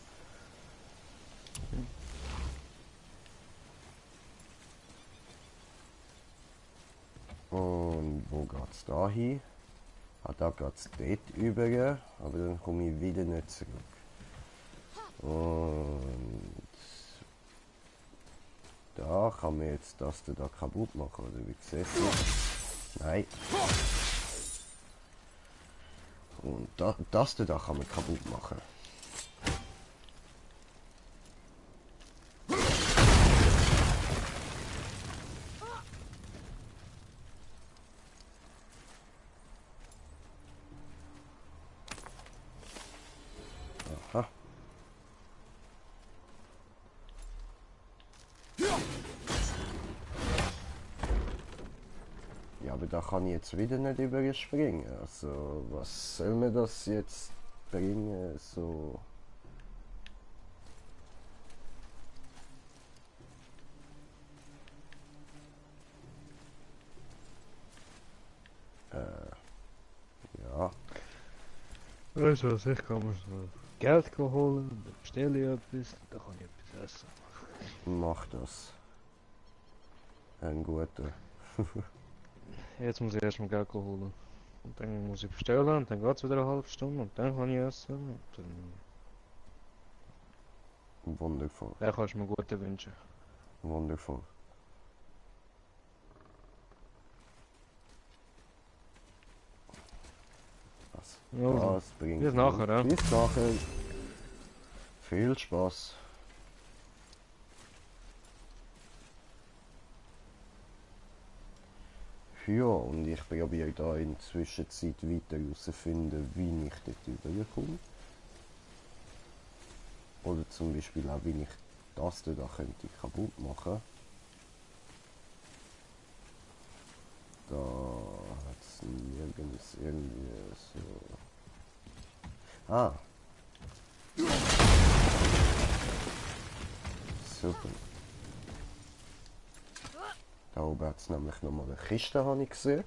S1: Und wo geht's da hin? Ah, da geht's dort über, aber dann komme ich wieder nicht zurück. Und da kann man jetzt das da kaputt machen, oder wie siehst du? Nein. Und das da kann man kaputt machen. Aha. Ja, aber da kann ich jetzt wieder nicht überspringen. Also, was soll mir das jetzt bringen? So. Ja.
S2: Weißt du was, ich kann mir so Geld holen, dann bestelle ich etwas, dann kann ich etwas essen.
S1: Mach das. Ein guter.
S2: Jetzt muss ich erstmal Geld holen. Und dann muss ich bestellen und dann geht es wieder eine halbe Stunde und dann kann ich essen. Und
S1: Wundervoll.
S2: dann kannst du mir gute wünschen.
S1: Wundervoll. Was?
S2: Also,
S1: Das bringt
S2: bis nachher, ja.
S1: Bis nachher. Viel Spaß. Ja, und ich probiere da in der Zwischenzeit weiter herauszufinden, wie ich dort überkomme. Oder zum Beispiel auch, wie ich das da könnte kaputt machen. Da hat es nirgends irgendwie so... Ah! Super. Da oben hat es nämlich nochmal eine Kiste, habe ich gesehen.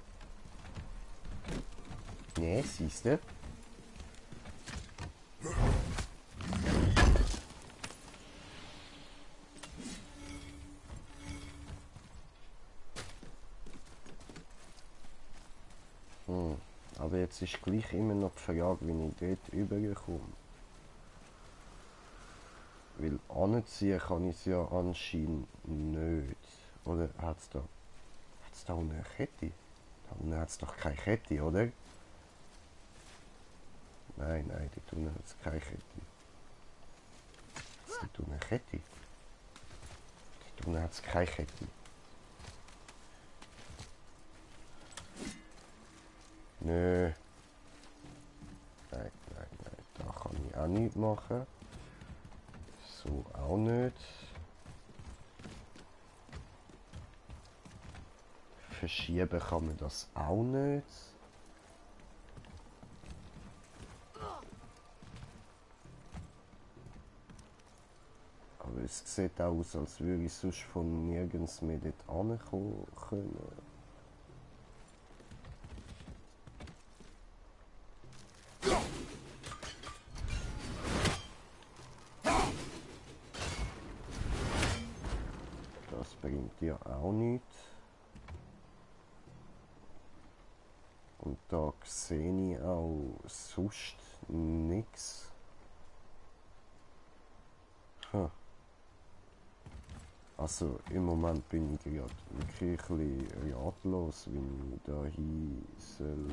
S1: Ne, siehst du? Aber jetzt ist gleich immer noch die Frage, wie ich dort rüberkomme. Weil anziehen kann ich es ja anscheinend nicht. Oder hat es da unten eine Kette? Da unten hat es doch keine Kette, oder? Nein, dort unten hat es keine Kette. Dort unten eine Kette? Dort unten hat es keine Kette. Nö. Nein, da kann ich auch nichts machen. So auch nicht. Verschieben kann man das auch nicht. Aber es sieht auch aus, als würde ich sonst von nirgends mehr dort ankommen können. Das bringt ja auch nichts. Und da sehe ich auch sonst nichts. Also im Moment bin ich gerade wirklich ein bisschen ratlos, wie ich da hin soll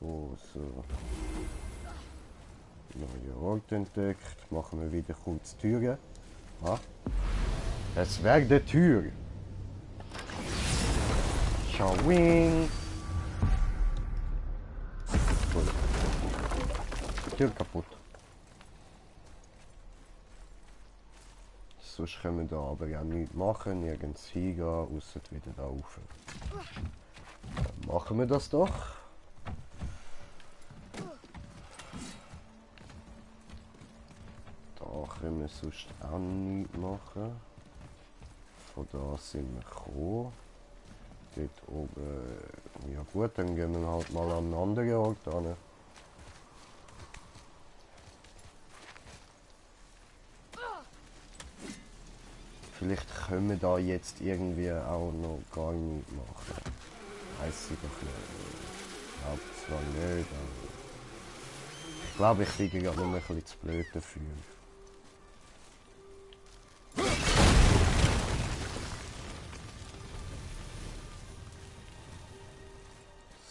S1: kommen. So. Neue Ort entdeckt. Machen wir wieder kurz Türen. Ah. Es wäre die Tür. Schauing. Tür kaputt. Sonst können wir da aber auch nichts machen, nirgends hingehen, ausser wieder da rauf. Dann machen wir das doch. Da können wir sonst auch nichts machen. Von da sind wir gekommen. Dort oben, ja gut, dann gehen wir halt mal an einen anderen Ort hin. Vielleicht können wir da jetzt irgendwie auch noch gar nichts machen. Weiss ich doch nicht. Ich glaube zwar nicht, aber ich glaube, ich bin gerade noch ein bisschen zu blöd dafür.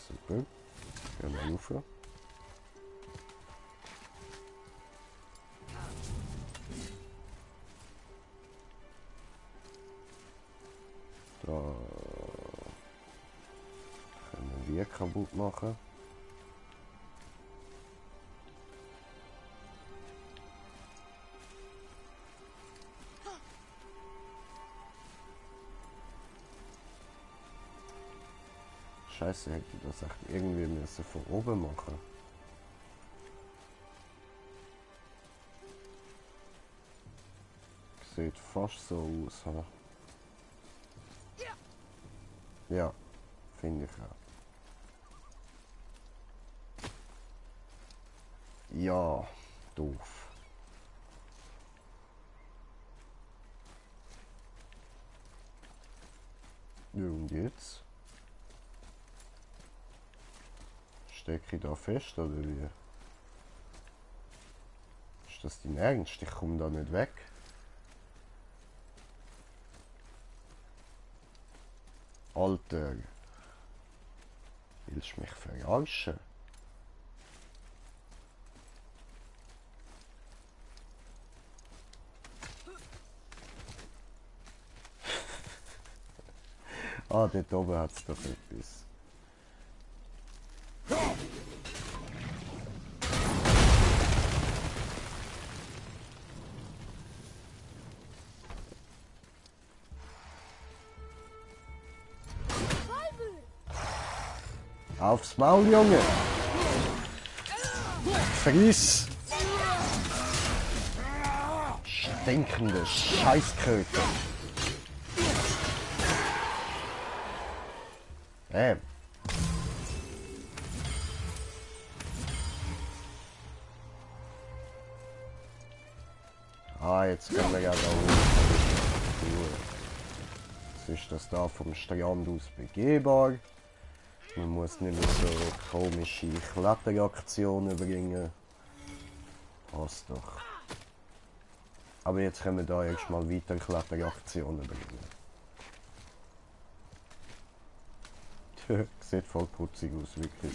S1: Super. Gehen wir rauf. Da können wir kaputt machen. Scheiße, hätte ich das echt irgendwie müssen von oben machen. Sieht fast so aus, ha? Ja, finde ich auch. Ja, doof. Ja, und jetzt? Stecke ich da fest oder wie? Ist das dein Ernst? Ich komme da nicht weg. Alter, willst du mich verarschen? Ah, dort oben hat es doch etwas. Aufs Maul, Junge! Friss! Stinkende Scheißkröte! Ah, jetzt können wir ja da hoch. Jetzt ist das da vom Strand aus begehbar. Man muss nicht mehr so komische Kletteraktionen bringen. Passt doch. Aber jetzt können wir da erstmal weiter Kletteraktionen bringen. Sieht voll putzig aus, wirklich.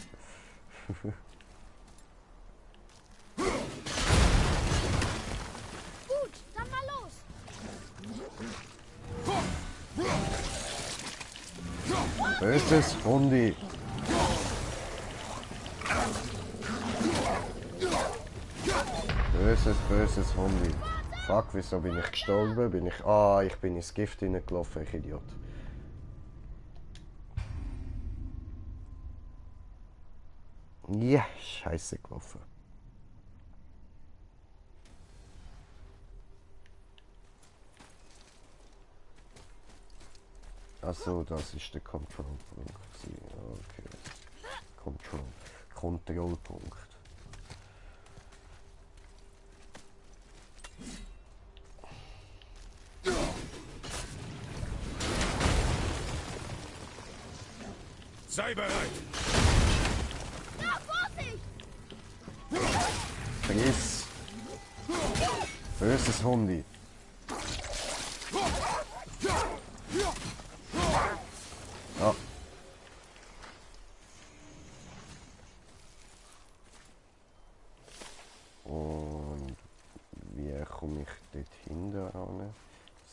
S4: Gut, dann mal los.
S1: Böses Hundi. Böses Hundi. Fuck, wieso bin ich gestorben? Ich bin ins Gift hineingelaufen, ich Idiot. Ja, scheiße gelaufen. Achso, das ist der Kontrollpunkt. Okay. Kontrollpunkt.
S5: Sei bereit!
S4: Ja, Vorsicht!
S1: Vergiss! Böses Hundi.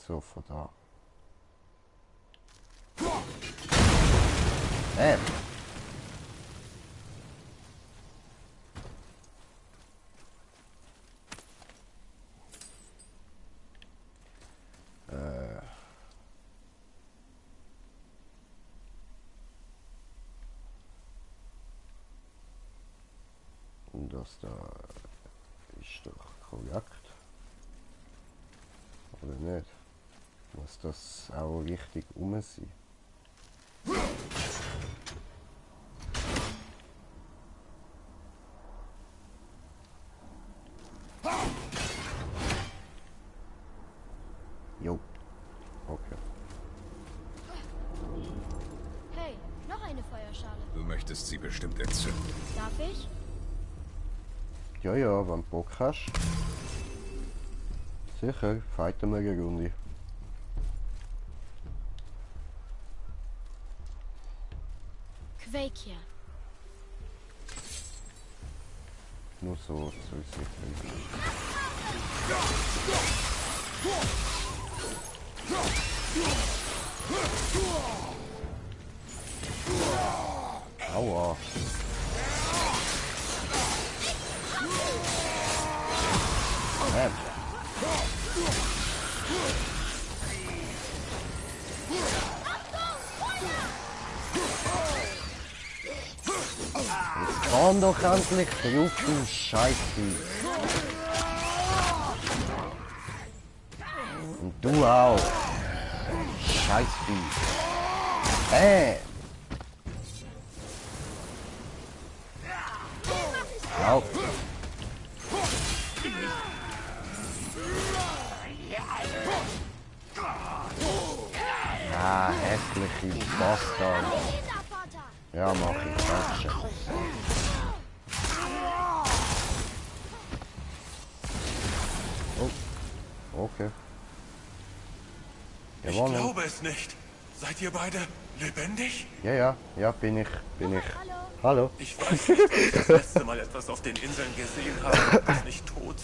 S1: So, von da. Und das da ist doch korrekt. Oder nicht? Muss das auch richtig um sein? Jo. Okay.
S4: Hey, noch eine Feuerschale.
S5: Du möchtest sie bestimmt entzünden.
S4: Darf ich?
S1: Ja, ja, wenn du Bock hast. Sicher, fighten wir eine Runde.
S4: Quakia.
S1: Nur so zur Sicherheit. Aua. Jetzt komm doch endlich drauf, du Scheiße. Und du auch. Scheiße. Lauf. Ah, hässliche Bastard. Ja, mach ich. Dankeschön. Oh, okay.
S7: Ich
S1: Jawohl.
S7: glaube es nicht. Seid ihr beide lebendig?
S1: Ja, bin ich. Hallo.
S7: Ich weiß nicht, ob ich das letzte Mal etwas auf den Inseln gesehen habe, das nicht tot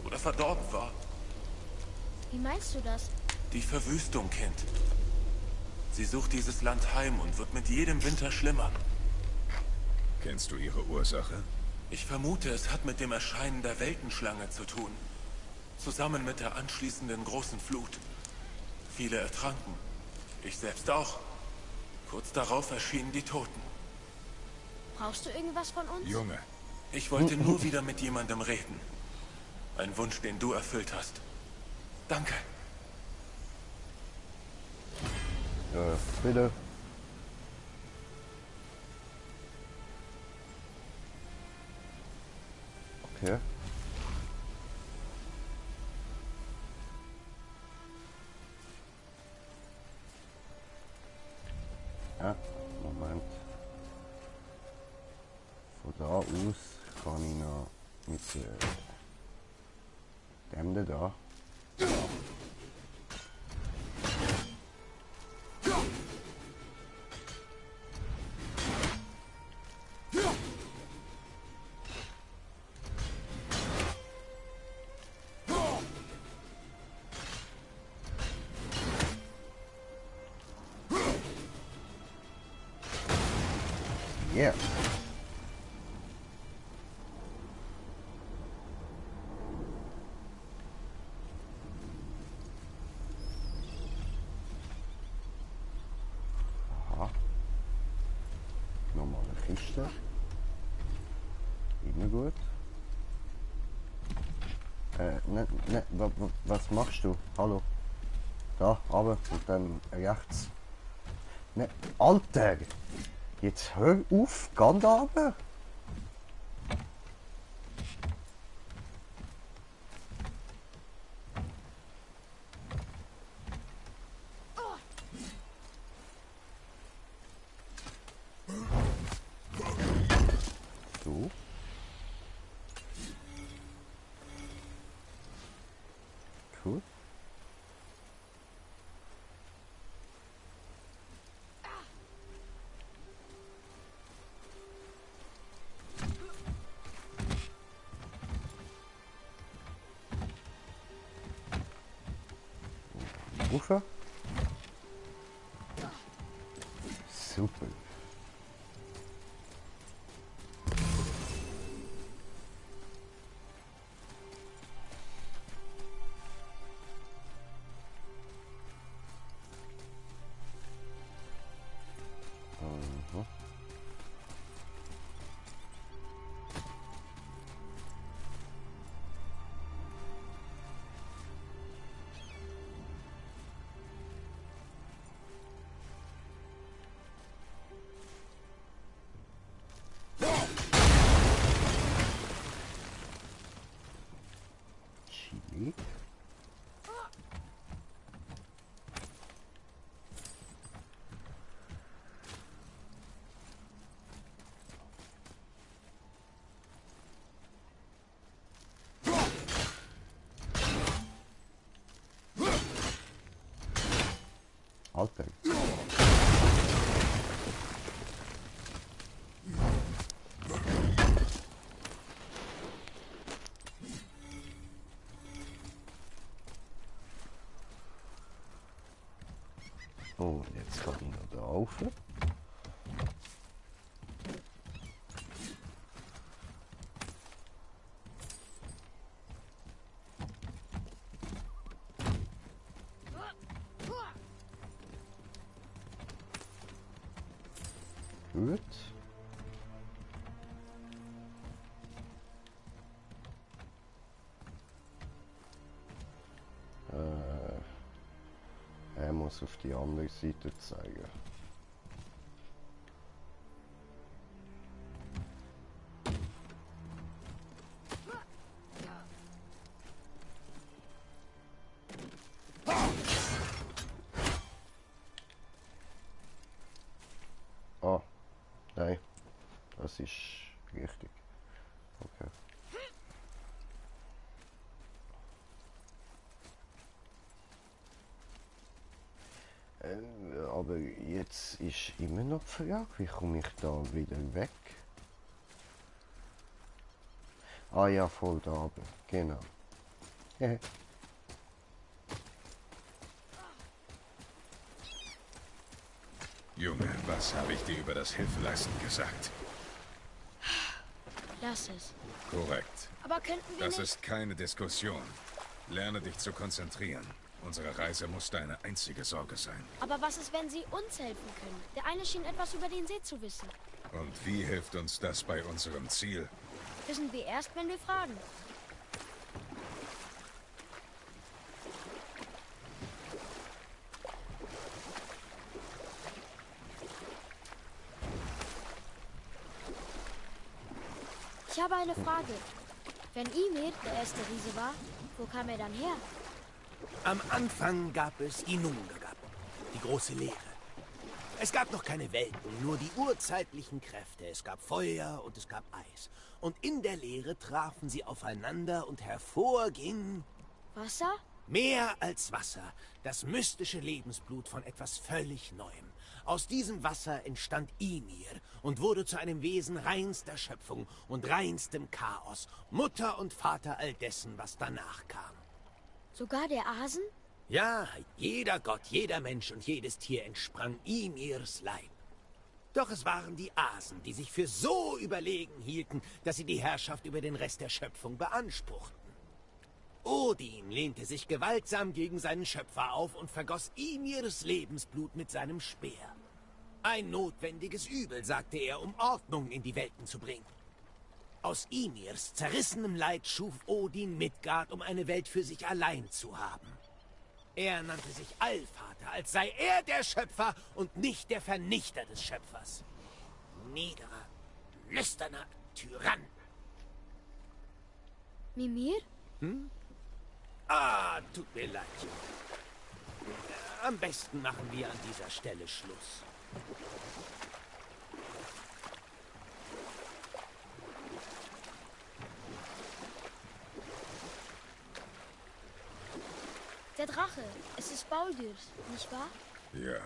S7: oder verdorben war.
S4: Wie meinst du das?
S7: Die Verwüstung, Kind. Sie sucht dieses Land heim und wird mit jedem Winter schlimmer.
S5: Kennst du ihre Ursache?
S7: Ich vermute, es hat mit dem Erscheinen der Weltenschlange zu tun. Zusammen mit der anschließenden großen Flut. Viele ertranken. Ich selbst auch. Kurz darauf erschienen die Toten.
S4: Brauchst du irgendwas von uns?
S5: Junge,
S7: Ich wollte nur wieder mit jemandem reden. Ein Wunsch, den du erfüllt hast. Danke.
S1: Bitte. Okay. Ja, Moment. Von da aus kann ich noch mit dem da. Yeah. Aha. Nochmal eine Kiste. Immer gut. Ne, was machst du? Hallo. Da, runter und dann rechts. Ne, Alter! Jetzt hör auf, geh da runter. So. Cool. Rauf. Super. Mhm. Chili. Alter. Oh, jetzt kann ich noch da rauf. Gut. Er muss auf die andere Seite zeigen. Ah, nein, das ist richtig. Okay. Aber jetzt ist immer noch die Frage, wie komme ich da wieder weg? Ah ja, voll da oben, genau.
S5: Junge, was habe ich dir über das Hilfeleisten gesagt?
S4: Lass es.
S5: Korrekt.
S4: Aber könnten wir
S5: Das
S4: nicht...
S5: ist keine Diskussion. Lerne dich zu konzentrieren. Unsere Reise muss deine einzige Sorge sein.
S4: Aber was ist, wenn sie uns helfen können? Der eine schien etwas über den See zu wissen.
S5: Und wie hilft uns das bei unserem Ziel?
S4: Wissen wir erst, wenn wir fragen. Ich habe eine Frage. Wenn Ymir der erste Riese war, wo kam er dann her?
S3: Am Anfang gab es Ginnungagap, die große Leere. Es gab noch keine Welten, nur die urzeitlichen Kräfte. Es gab Feuer und es gab Eis. Und in der Leere trafen sie aufeinander und hervorging...
S4: Wasser?
S3: Mehr als Wasser, das mystische Lebensblut von etwas völlig Neuem. Aus diesem Wasser entstand Ymir und wurde zu einem Wesen reinster Schöpfung und reinstem Chaos, Mutter und Vater all dessen, was danach kam.
S4: Sogar der Asen?
S3: Ja, jeder Gott, jeder Mensch und jedes Tier entsprang Ymirs Leib. Doch es waren die Asen, die sich für so überlegen hielten, dass sie die Herrschaft über den Rest der Schöpfung beanspruchten. Odin lehnte sich gewaltsam gegen seinen Schöpfer auf und vergoss Ymirs Lebensblut mit seinem Speer. Ein notwendiges Übel, sagte er, um Ordnung in die Welten zu bringen. Aus Ymirs zerrissenem Leid schuf Odin Midgard, um eine Welt für sich allein zu haben. Er nannte sich Allvater, als sei er der Schöpfer und nicht der Vernichter des Schöpfers. Niederer, lüsterner Tyrann.
S4: Mimir?
S3: Ah, tut mir leid. Am besten machen wir an dieser Stelle Schluss.
S4: Der Drache. Es ist Baldur, nicht wahr?
S5: Ja.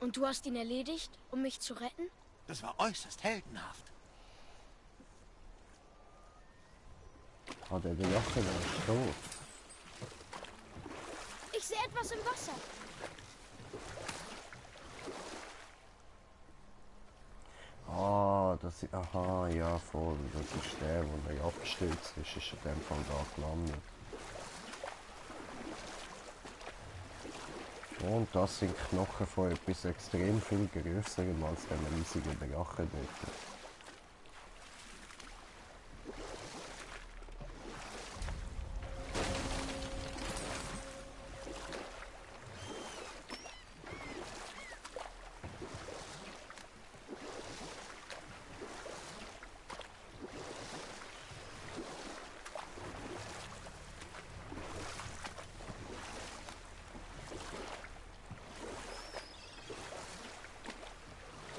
S4: Und du hast ihn erledigt, um mich zu retten?
S3: Das war äußerst heldenhaft.
S1: Ah, der Drache, der ist tot.
S4: Ich sehe etwas im Wasser.
S1: Ah, das ist... Aha, ja, voll. Das ist der, der abgestürzt ist in dem Fall da gelandet. Und das sind Knochen von etwas extrem viel grösserem als den riesigen Drachen dort.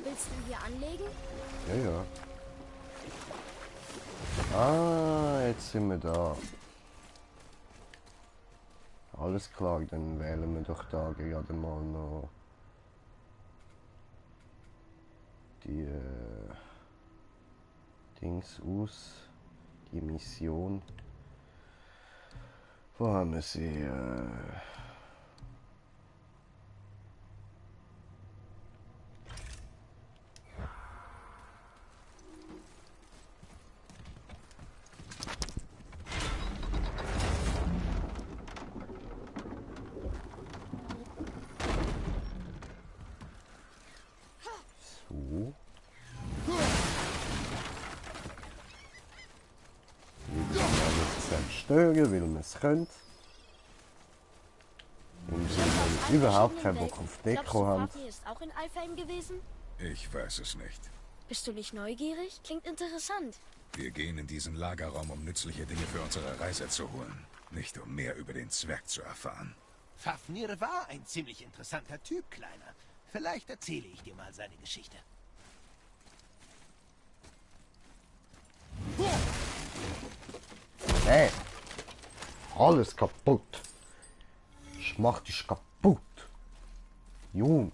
S4: Willst du hier anlegen?
S1: Ja, ja. Ah, jetzt sind wir da. Alles klar, dann wählen wir doch da gerade mal noch die Dings aus. Die Mission. Wo haben wir sie? So. Wir müssen alles zerstören, weil wir es können. Und wir überhaupt keinen Bock auf Deko haben.
S4: Glaubst du, Fafnir ist auch in Alfheim gewesen?
S5: Ich weiß es nicht.
S4: Bist du nicht neugierig? Klingt interessant.
S5: Wir gehen in diesen Lagerraum, um nützliche Dinge für unsere Reise zu holen. Nicht um mehr über den Zwerg zu erfahren.
S3: Fafnir war ein ziemlich interessanter Typ, Kleiner. Vielleicht erzähle ich dir mal seine Geschichte.
S1: Hey! Alles kaputt! Ich mach dich kaputt! Jung!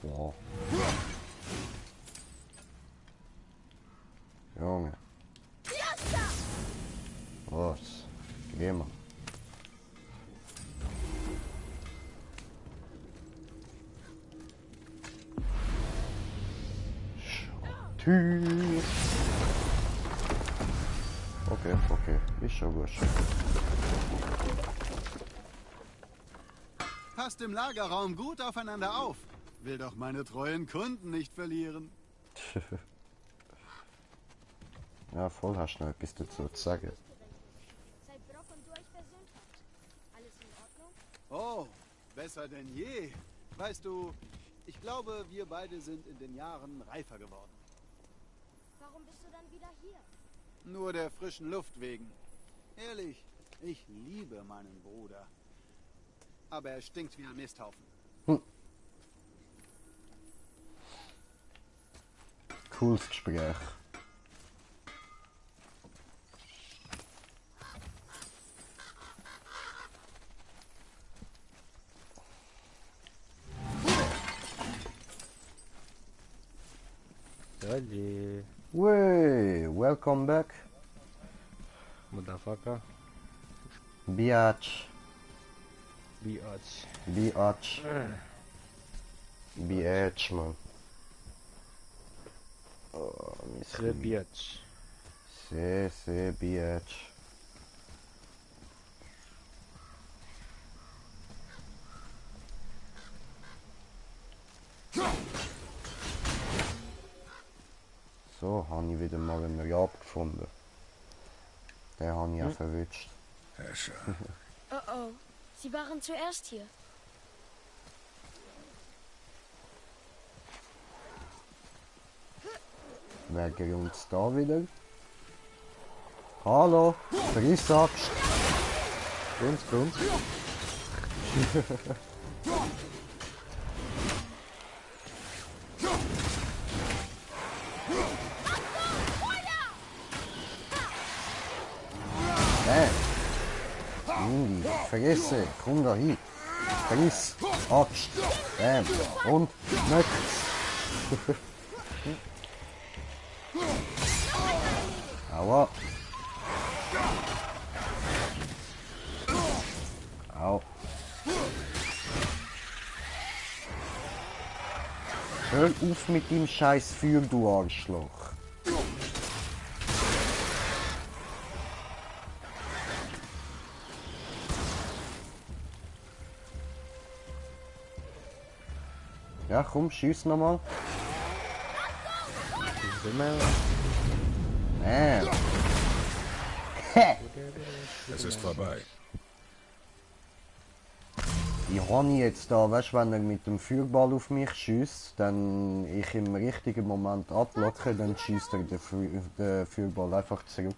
S1: Wow. Junge. Was? Geh mal. Tür. Okay, okay. Ist schon gut.
S8: Passt im Lagerraum gut aufeinander auf. Will doch meine treuen Kunden nicht verlieren.
S1: Ja, voll hast du noch etwas dazu zu sagen.
S4: Seit Brock und du euch versöhnt habt. Alles in Ordnung?
S8: Oh, besser denn je. Weißt du, ich glaube, wir beide sind in den Jahren reifer geworden.
S4: Warum bist du dann wieder hier?
S8: Nur der frischen Luft wegen. Ehrlich, ich liebe meinen Bruder. Aber er stinkt wie ein Misthaufen.
S1: Cooles Gespräch.
S2: Salut,
S1: Wey, welcome back.
S2: motherfucker.
S1: Biatch.
S2: Biatch.
S1: Biatch. Biatch, man. Oh,
S2: The Biatch.
S1: Se, Biatch. So, habe ich wieder mal einen Rab gefunden. Den habe ich auch verwünscht.
S5: Escher.
S4: Oh oh, sie waren zuerst hier.
S1: Wer gerungt da wieder? Hallo, Frissaxt.
S2: Grund.
S1: Hey! Indi, Fresse, komm da hin. Friss. Axt. Bam. Und nicht. Aua. Au. Hör auf mit dem scheiß Feuer, du Arschloch. Ja, komm, schieß nochmal.
S5: Es ist vorbei.
S1: Ich habe jetzt da, weißt du, wenn er mit dem Feuerball auf mich schießt, dann ich im richtigen Moment ablocke, dann schießt er den Feuerball einfach zurück.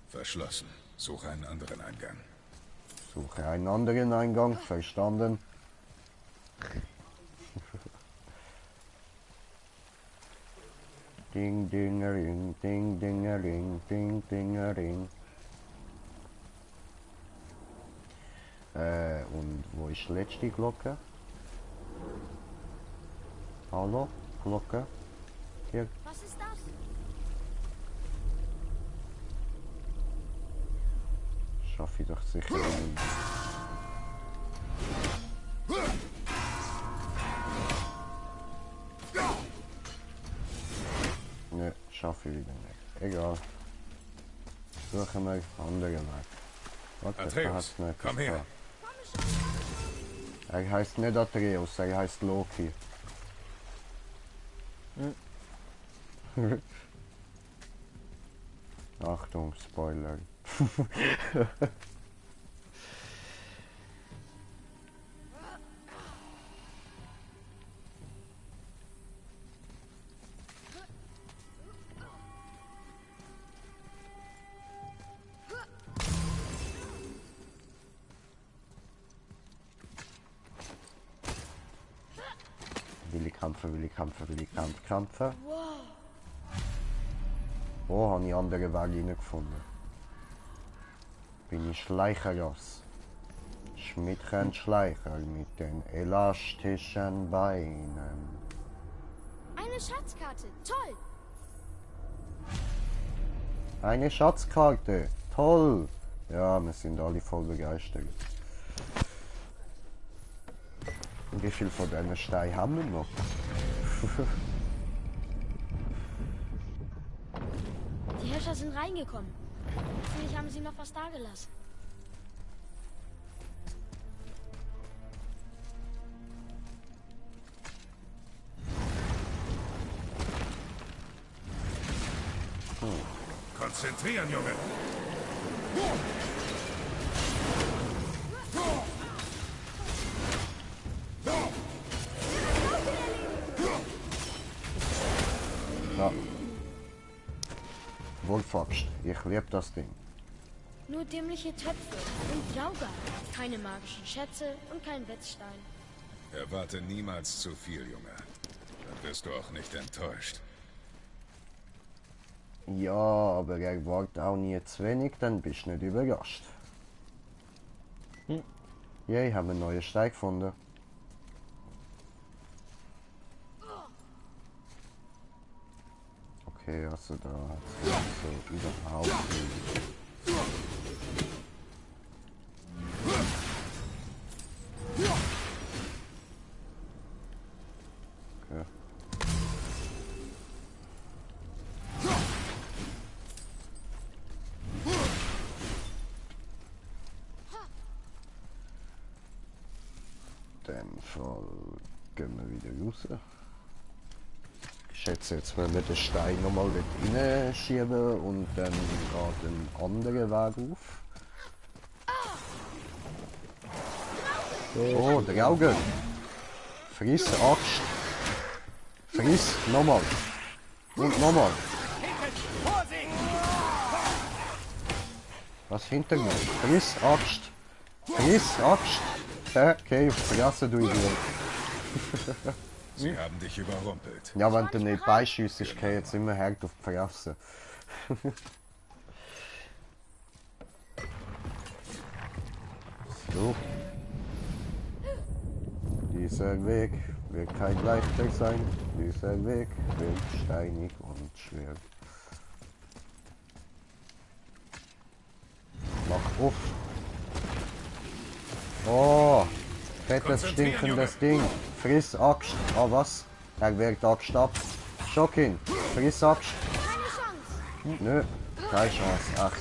S5: Verschlossen. Suche einen anderen Eingang.
S1: Suche einen anderen Eingang, verstanden. Ding, dingeling, ding, dingeling, ding, dingeling. Und wo ist die letzte Glocke? Hallo? Glocke? Hier.
S4: Was ist das?
S1: Schaffe ich doch sicher nicht. Ne, schaffe ich wieder nicht. Egal. Suchen wir andere Weg. Warte,
S5: Atreus, komm her.
S1: Er heißt nicht Atreus, er heißt Loki. Achtung, Spoiler. Will ich kämpfen. Oh, habe ich andere Wege reingefunden. Bin ich Schleicherrass. Schmiedchen-Schleicher mit den elastischen Beinen.
S4: Eine Schatzkarte. Toll.
S1: Eine Schatzkarte. Toll. Ja, wir sind alle voll begeistert. Und wie viel von diesen Steinen haben wir noch?
S4: Die Herrscher sind reingekommen. Hoffentlich haben sie noch was dagelassen.
S5: Konzentrieren, Junge.
S1: Ja. Wolfaxt, ich liebe das Ding.
S4: Nur dämliche Töpfe und Jauger. Keine magischen Schätze und kein Wetzstein.
S5: Erwarte niemals zu viel, Junge. Dann wirst du auch nicht enttäuscht.
S1: Ja, aber erwart auch nie zu wenig, dann bist du nicht überrascht. Yay, haben wir einen neuen Stein gefunden. Okay, also da hat es so überhaupt nicht. Okay. In dem Fall gehen wir wieder raus. Ich schätze jetzt, wenn wir den Stein nochmal reinschieben und dann geht ein anderer Weg auf. Oh, der Auge! Friss, Axt! Friss, nochmal! Und nochmal! Was hinter mir? Friss, Axt! Friss, Axt! Okay, vergessen du Idiot!
S5: Sie haben dich überrumpelt.
S1: Ja, wenn du nicht beischießt, ist jetzt immer hart auf die Fresse. Du. Dieser Weg wird kein leichter sein. Dieser Weg wird steinig und schwer. Mach auf. Oh, fettes stinkendes Ding. Friss Axt. Ah, was? Er wehrt Axt ab. Schock ihn. Friss Axt.
S4: Keine Chance.
S1: Nö, keine Chance. Ach.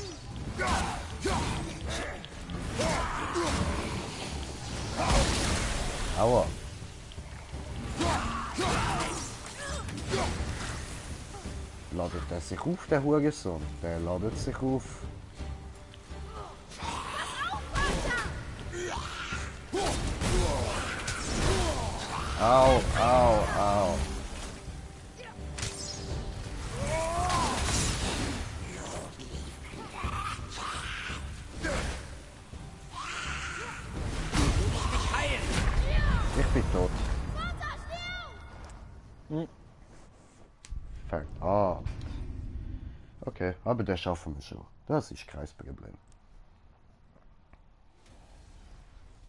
S1: Aua. Ladet er sich auf, der Hurensohn? Der ladet sich auf. Au, au, au. Ich bin tot. Verdammt. Okay, aber das schaffen wir schon. Das ist kein Problem.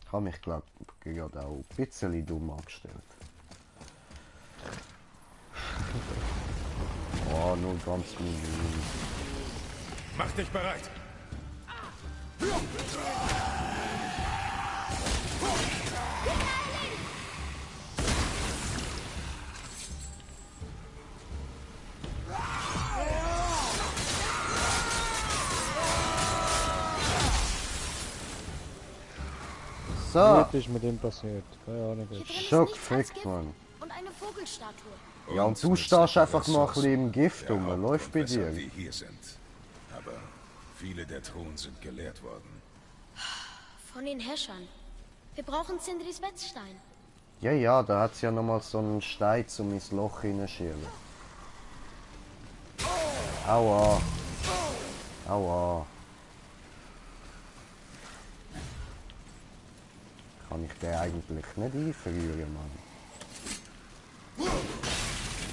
S1: Ich habe mich, glaube ich, gerade auch ein bisschen dumm angestellt. Oh, nur ganz minim.
S5: Mach dich bereit!
S1: So,
S2: Was ist mit ihm passiert? Keine Ahnung.
S4: Hier drin ist
S1: Schock,
S4: nichts als
S1: Fick,
S4: Gift
S1: Mann.
S4: und eine Vogelstatue.
S1: Ja, und du stehst einfach noch ein bisschen im Gift rum. Läuft bei dir.
S5: Wir hier sind. Aber viele der Thronen sind geleert worden.
S4: Von den Häschern. Wir brauchen Sindris Wetzstein.
S1: Ja, ja, da hat's ja nochmal so einen Stein zum ins Loch hineinschielen. Aua. Aua. Kann ich den eigentlich nicht einfrieren, Mann?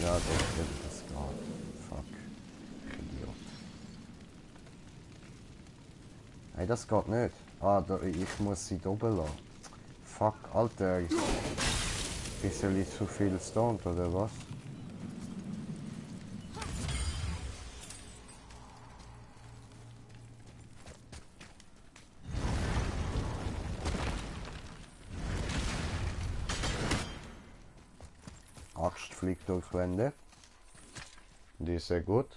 S1: Ja, das geht. Fuck. Ich Idiot. Hey, das geht nicht. Ah, da, ich muss sie oben lassen. Fuck, Alter. Bisschen zu viel Stunt, oder was? Axt fliegt durch Wände. Die ist sehr gut.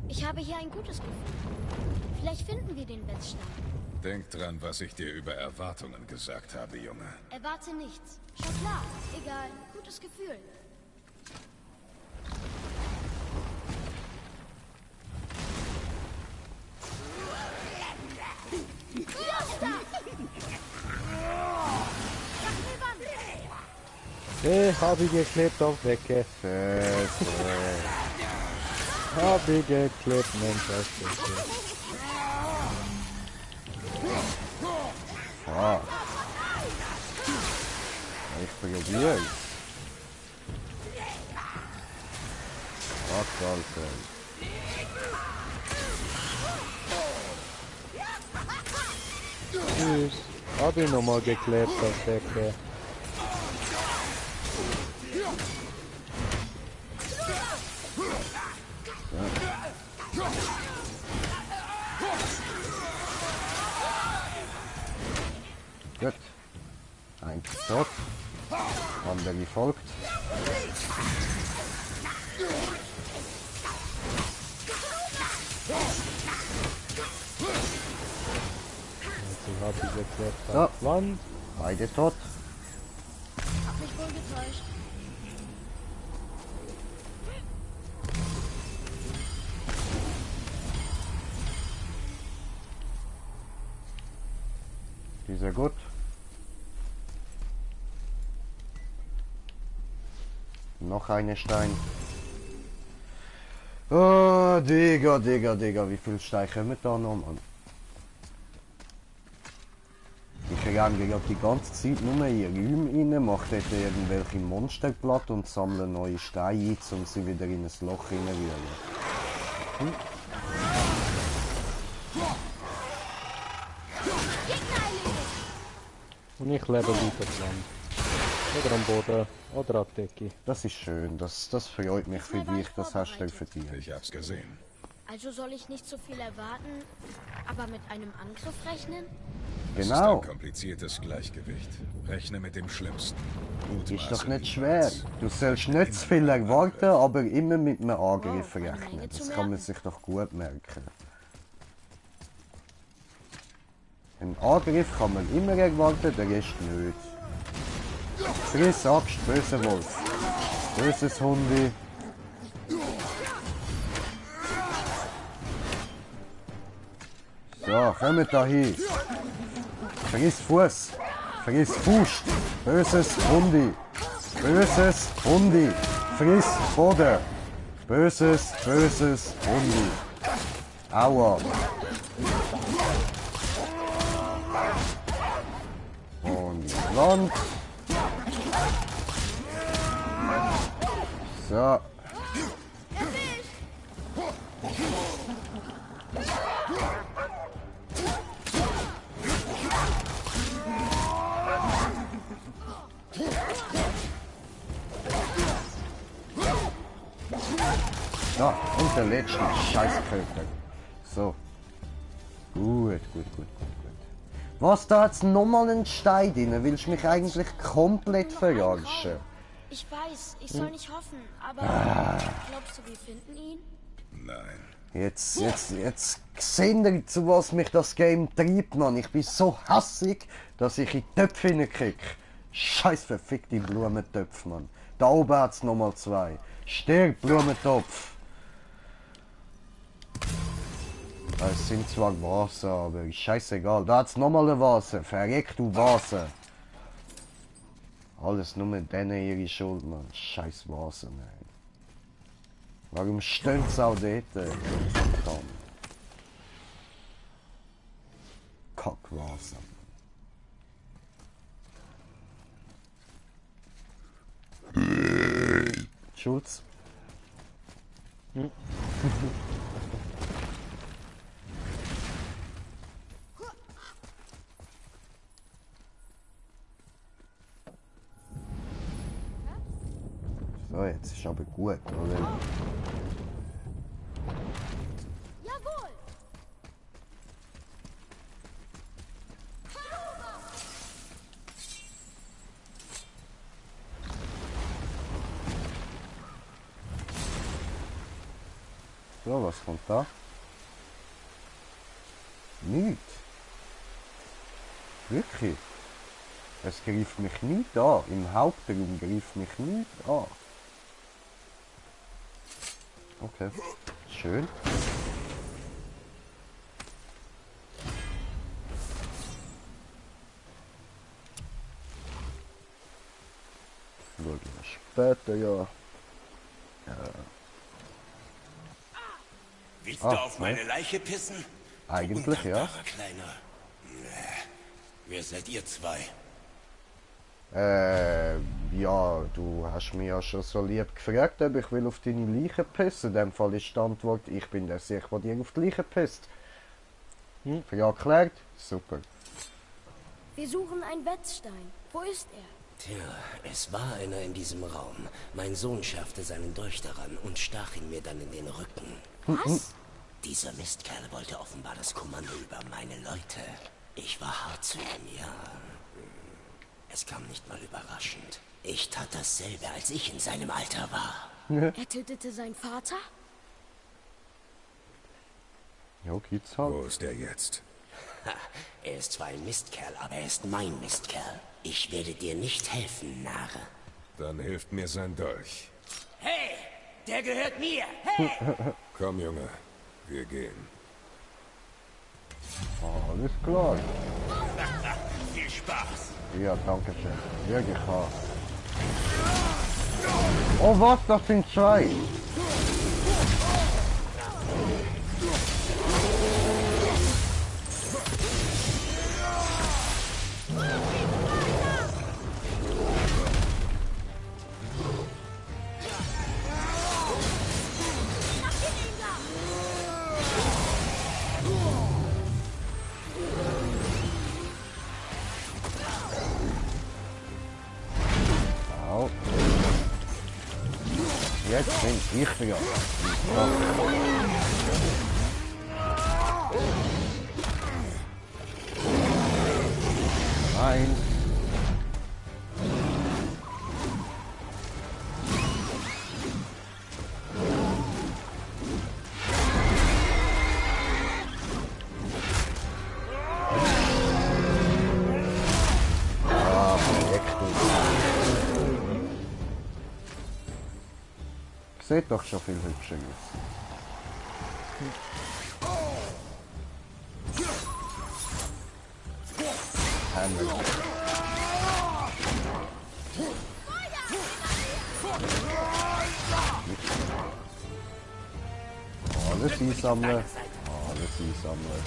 S4: Ich habe hier ein gutes Gefühl. Vielleicht finden wir den Wetzstein.
S5: Denk dran, was ich dir über Erwartungen gesagt habe, Junge.
S4: Erwarte nichts. Schon klar. Egal. Gutes Gefühl.
S2: Hey, hab ich geklebt auf Wecke. Hab ich geklebt, Mensch, auf Wecke.
S1: Ah. Ich probiere. Fuck, Alter.
S2: Tschüss. Hab ich nochmal geklebt auf Wecke.
S1: Gut. Ein tot. Andere folgt.
S2: Jetzt hab ich geklebt
S1: So.
S2: auf Wand.
S1: Beide tot.
S4: Hab mich wohl getäuscht.
S1: Die ist sehr gut. Noch eine Stein. Oh, Digga, Digga, Digga, wie viel Steine haben wir da noch, Mann? Ich renne gerade die ganze Zeit nur in Räume rein, mache dort irgendwelche Monster platt und sammle neue Steine ein, um sie wieder in ein Loch reinzuwühlen.
S2: Und ich lebe weiter dran. Oder am Boden, oder an der Decke.
S1: Das ist schön, das freut mich für dich, das hast du verdient.
S5: Ich hab's gesehen.
S4: Also soll ich nicht so viel erwarten, aber mit einem Angriff rechnen?
S5: Das ist
S1: Genau.
S5: ein kompliziertes Gleichgewicht. Rechne mit dem Schlimmsten.
S1: Ist doch nicht schwer. Du sollst nicht zu viel erwarten, aber immer mit einem Angriff
S4: Wow, eine
S1: rechnen.
S4: Menge
S1: Das
S4: zu
S1: kann man
S4: merken.
S1: sich doch gut merken. Einen Angriff kann man immer erwarten, der Rest nicht. Friss Axt, böser Wolf. Böses Hundi. So, kommt da hin. Friss Fuß. Friss Fuß. Böses Hundi. Böses Hundi. Friss Boden. Böses Hundi. Aua. Und Land. So. Ja, und der letzte Scheißköter. So. Gut. Was, da hat's nochmal einen Stein drin? Willst du mich eigentlich komplett verarschen?
S4: Ich weiß, ich soll nicht hoffen, aber glaubst du, wir finden ihn?
S5: Nein.
S1: Jetzt seht ihr, zu was mich das Game treibt, Mann. Ich bin so hassig, dass ich in die Töpfe hineingekrieg. Scheiß verfickte Blumentöpfe, Mann. Da oben hat's nochmal 2. Stirb, Blumentopf. Es sind zwar Vasen, aber ist scheißegal. Da hat's nochmal eine Vase. Verreck, du Vase. Alles nur denen ihre Schuld, Mann. Scheiß Vasen, ey. Warum stehen sie auch dort? Verdammt. Kackvasen. Schulz. So, jetzt ist aber gut, oder?
S4: Jawohl!
S1: So, was kommt da? Nicht. Wirklich. Es greift mich nicht an. Im Hauptraum greift mich nicht an. Okay. Schön. Schauen wir später, ja.
S6: Willst
S1: Ah,
S6: du auf
S1: ne?
S6: meine Leiche pissen?
S1: Eigentlich, ja.
S6: Undankbarer Kleiner. Wer seid ihr zwei?
S1: Ja, du hast mich ja schon so lieb gefragt, ob ich will auf deine Leiche pissen. In dem Fall ist die Antwort, ich bin der Sicher, der dir auf die Leiche pisst. Frage geklärt? Super.
S4: Wir suchen einen Wetzstein. Wo ist er?
S6: Tja, es war einer in diesem Raum. Mein Sohn schärfte seinen Dolch daran und stach ihn mir dann in den Rücken.
S4: Was?
S6: Dieser Mistkerl wollte offenbar das Kommando über meine Leute. Ich war hart zu ihm, ja. Es kam nicht mal überraschend. Ich tat dasselbe, als ich in seinem Alter war.
S4: Er tötete seinen Vater?
S1: Ja, geht's halt.
S5: Wo ist er jetzt?
S6: Ha, er ist zwar ein Mistkerl, aber er ist mein Mistkerl. Ich werde dir nicht helfen, Narre.
S5: Dann hilft mir sein Dolch.
S6: Hey, der gehört mir! Hey!
S5: Komm, Junge. Wir gehen.
S1: Alles klar.
S6: Viel Spaß!
S1: Ja, danke schön. Wirklich hart. Oh was, das sind 2. Jetzt bin ich wieder. Nein. Ah, Projektor. Sieht doch schon viel hübscher aus. Hammer. Alles einsammeln. Alles einsammeln.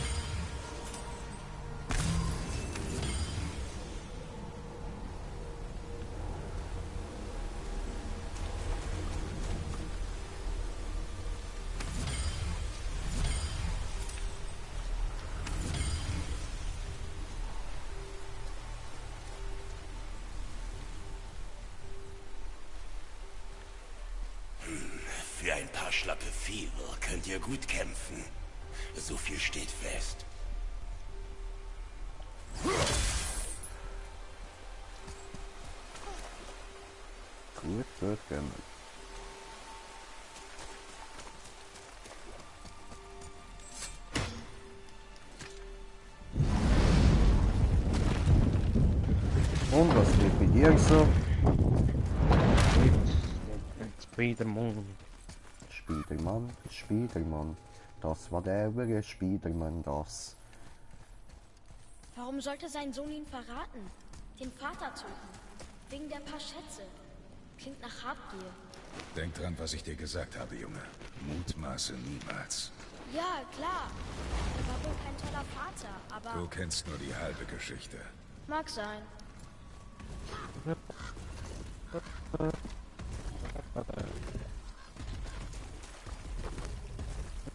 S6: Für ein paar schlappe Fieber könnt ihr gut kämpfen. So viel steht fest.
S1: Gut, gut, gerne. Und was geht bei dir so?
S2: Spider-Man.
S1: Spidermann, Spidermann. Das war der wahre Spidermann, das.
S4: Warum sollte sein Sohn ihn verraten? Den Vater töten? Wegen der paar Schätze. Klingt nach Habgier.
S5: Denk dran, was ich dir gesagt habe, Junge. Mutmaße niemals.
S4: Ja, klar. Er war wohl kein toller Vater, aber
S5: Du kennst nur die halbe Geschichte.
S4: mag sein.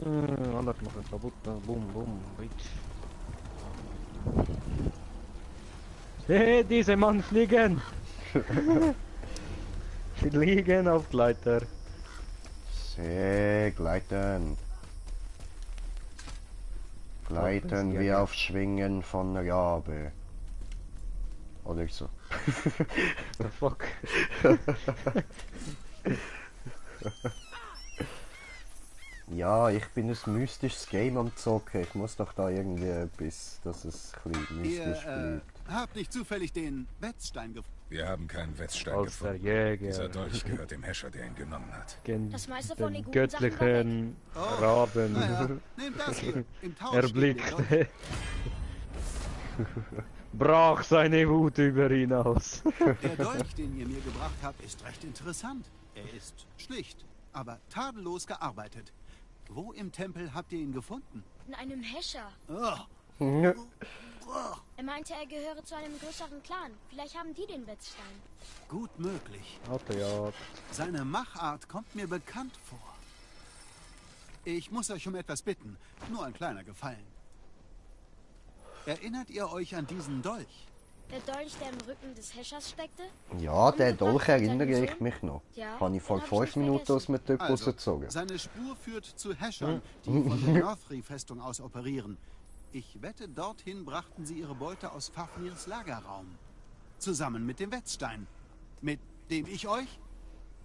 S2: Alles machen kaputt. Boom, boom, bitch. Seht diese Mann fliegen! Fliegen auf Gleiter.
S1: Gleiten. Gleiten wie auf Schwingen von Rabe. Oder so.
S2: The fuck?
S1: Ja, ich bin ein mystisches Game am Zocken. Ich muss doch da irgendwie etwas, dass es ein bisschen mystisch
S8: Ihr
S1: bleibt.
S8: habt nicht zufällig den Wetzstein gefunden.
S5: Wir haben keinen Wetzstein
S2: Als der
S5: gefunden.
S2: Jäger.
S5: Dieser Dolch gehört dem Häscher, der ihn genommen hat.
S4: Das meiste von
S2: Den
S4: den guten Sachen war
S2: göttlichen Raben
S8: Naja, nehmt das hier. Im Tausch gegen den Dolch.
S2: erblickte. Brach seine Wut über ihn aus.
S8: Der Dolch, den ihr mir gebracht habt, ist recht interessant. Er ist schlicht, aber tadellos gearbeitet. Wo im Tempel habt ihr ihn gefunden?
S4: in einem Häscher.
S8: Oh,
S4: Er meinte, er gehöre zu einem größeren Clan. Vielleicht haben die den Wetzstein.
S8: gut möglich.
S2: Alter, ja.
S8: Seine Machart kommt mir bekannt vor. Ich muss euch um etwas bitten. Nur ein kleiner Gefallen. Erinnert ihr euch an diesen Dolch?
S4: Der Dolch, der im Rücken des Häschers steckte?
S1: Ja, der Dolch erinnere ich mich noch.
S4: Ja,
S1: Habe ich vor
S4: den hab ich
S1: 5
S4: nicht
S1: Minuten aus
S4: vergessen.
S1: dem Typ rausgezogen.
S8: seine Spur führt zu Häschern, die von der Northry-Festung aus operieren. Ich wette, dorthin brachten sie ihre Beute aus Fafnirs Lagerraum. Zusammen mit dem Wetzstein. Mit dem ich euch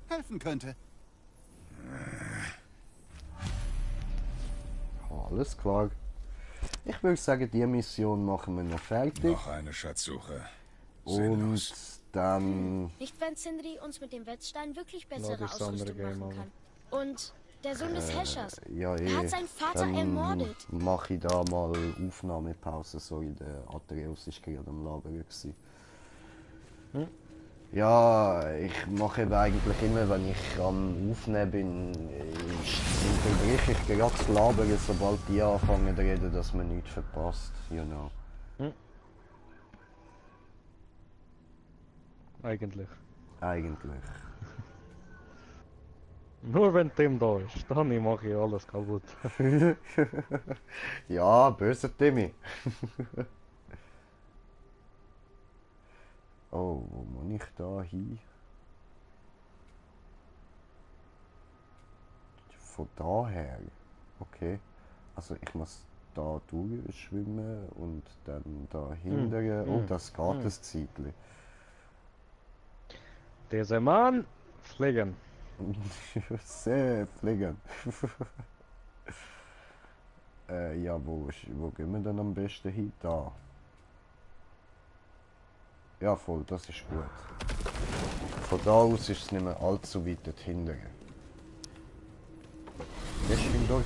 S8: helfen könnte.
S1: Alles klar. Ich würde sagen, die Mission machen wir noch fertig.
S5: Noch eine Schatzsuche.
S1: Und
S5: Sinnlos.
S1: dann...
S4: Nicht, wenn Sindri uns mit dem Wetzstein wirklich bessere
S2: das andere
S4: Ausrüstung
S2: Game
S4: machen kann. Und der Sohn des Häschers.
S1: Ja,
S4: Er hat seinen Vater ermordet.
S1: Mache ich da mal Aufnahmepause, sorry, der Atreus ist gerade am Labern gewesen. Ja, ich mache eben eigentlich immer, wenn ich am Aufnehmen bin, unterbreche ich gerade das Labern, sobald die anfangen zu reden, dass man nichts verpasst, you know.
S2: Eigentlich.
S1: Eigentlich.
S2: Nur wenn Tim da ist, dann mache ich alles kaputt.
S1: Ja, böse Timmy. Oh, wo muss ich da hin? von da her. Okay. Also ich muss da durchschwimmen und dann da hinterher. Oh, das geht das Zeitchen.
S2: Dieser Mann fliegen.
S1: Sehr fliegen. Ja, wo gehen wir denn am besten hin? Da. Ja, voll, das ist gut. Von da aus ist es nicht mehr allzu weit dort hinten. Gehst du hindurch?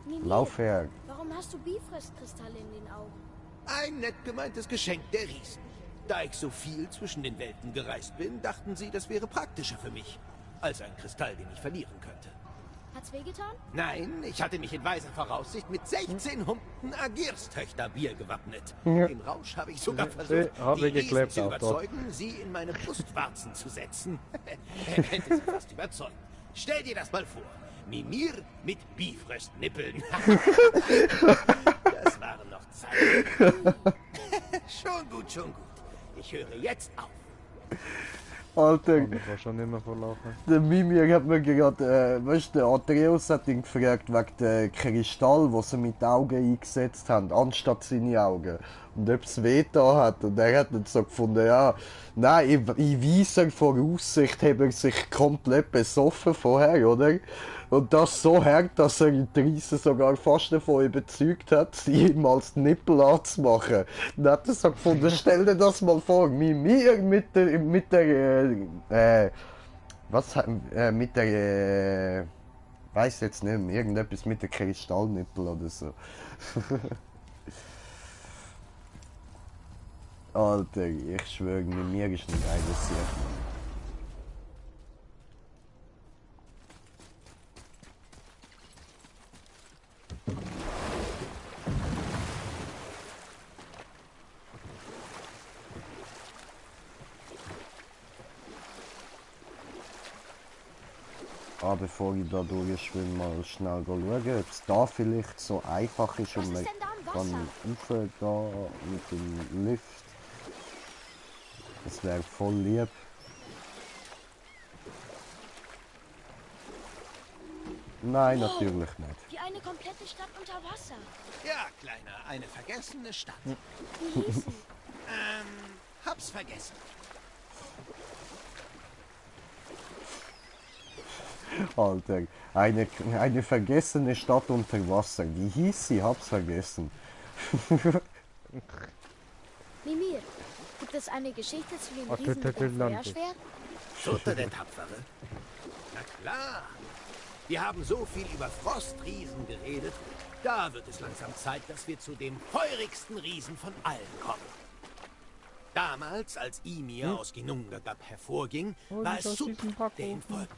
S4: Mimir,
S1: Lauf her.
S4: warum hast du Bifröstkristalle in den Augen?
S3: Ein nett gemeintes Geschenk der Riesen. Da ich so viel zwischen den Welten gereist bin, dachten sie, das wäre praktischer für mich, als ein Kristall, den ich verlieren könnte.
S4: Hat's wehgetan?
S3: Nein, ich hatte mich in weiser Voraussicht mit 16 Humpen Agirstöchter-Bier gewappnet. Im Rausch habe ich sogar versucht,
S2: habe
S3: die Riesen
S2: geklebt
S3: zu
S2: auch dort.
S3: überzeugen, sie in meine Brustwarzen zu setzen. Er könnte sie fast überzeugen. Stell dir das mal vor. Mimir mit Bifröstnippeln. Das waren noch Zeiten. Schon gut, schon gut. Ich höre jetzt auf.
S1: Alter,
S2: Ich war schon immer verlaufen.
S1: der Mimir hat mir gerade, weißt du, der Atreus hat ihn gefragt wegen dem Kristall, den sie mit Augen eingesetzt haben, anstatt seine Augen. Und ob es weh da hat. Und er hat dann so gefunden, ja, nein, in weiser Voraussicht hat er sich komplett besoffen vorher, oder? Und das so hart, dass er die Riesen sogar fast davon überzeugt hat, sie ihm als Nippel anzumachen. Dann hat er so gefunden, stell dir das mal vor, Mimir mit der weiß jetzt nicht mehr, irgendetwas mit der Kristallnippel oder so. Alter, ich schwöre, Mimir ist ein geiles Sieg. Bevor ich da durchschwimme, mal schnell schauen, ob es da vielleicht so einfach ist und man
S4: denn da am
S1: kann
S4: Wasser?
S1: raufgehen mit dem Lift. Das wäre voll lieb. Nein, natürlich nicht.
S4: Wie eine komplette Stadt unter Wasser.
S3: Ja, Kleiner, eine vergessene Stadt.
S4: Wie hieß sie?
S3: Hab's vergessen.
S1: Alter, eine vergessene Stadt unter Wasser. Wie hieß sie? Hab's vergessen.
S4: Mimir, gibt es eine Geschichte zu dem
S2: Ach,
S4: Riesen mit dem
S2: Atlantis.
S4: Feuerschwert?
S3: Surtur der Tapfere? Na klar. Wir haben so viel über Frostriesen geredet. Da wird es langsam Zeit, dass wir zu dem feurigsten Riesen von allen kommen. Damals, als Ymir aus Ginnungagap hervorging, war es Surtur, der ihm folgte.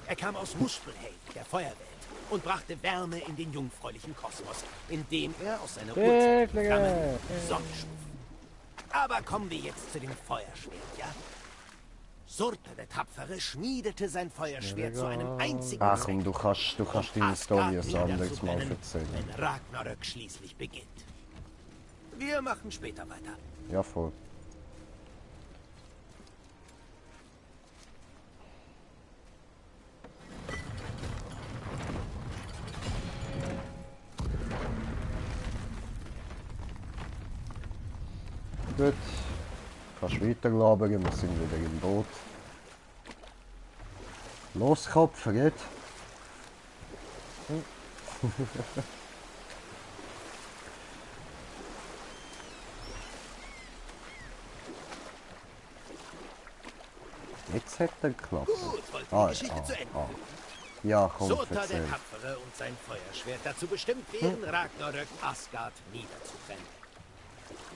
S3: Er kam aus Muspelheim, der Feuerwelt, und brachte Wärme in den jungfräulichen Kosmos, indem er aus seiner Urzeit Flammen die Sonne schuf. Aber kommen wir jetzt zu dem Feuerschwert, ja? Surtur der Tapfere schmiedete sein Feuerschwert zu einem einzigen
S1: Ach,
S3: Zweck.
S1: und du kannst deine Story ein anderes Mal erzählen.
S3: Wenn Ragnarök schließlich beginnt. Wir machen später weiter.
S1: Ja, voll. Gut. Kannst weiter labern, wir sind wieder im Boot. Los, Kopf, geht. Jetzt hat er geklappt.
S3: Gut, wollt ihr die Geschichte zu Ende führen?
S1: Ja, komm,
S3: Surtur der
S1: erzähl.
S3: Tapfere und sein Feuerschwert dazu bestimmt wären, Ragnarök Asgard niederzubrennen.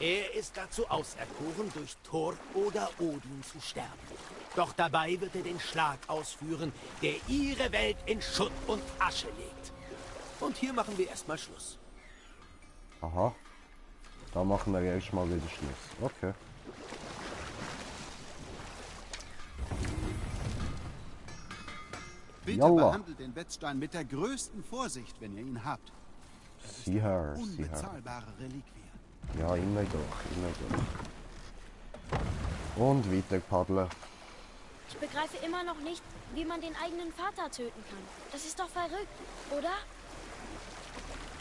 S3: Er ist dazu auserkoren, durch Thor oder Odin zu sterben. Doch dabei wird er den Schlag ausführen, der ihre Welt in Schutt und Asche legt. Und hier machen wir erstmal Schluss.
S1: Aha. Da machen wir erstmal wieder Schluss. Okay.
S8: Bitte
S1: Jalla.
S8: behandelt den Wetzstein mit der größten Vorsicht, wenn ihr ihn habt.
S1: Sicher, sicher.
S8: Unbezahlbare Reliquie.
S1: Ja, immer durch, immer durch. Und weiter paddeln.
S4: Ich begreife immer noch nicht, wie man den eigenen Vater töten kann. Das ist doch verrückt, oder?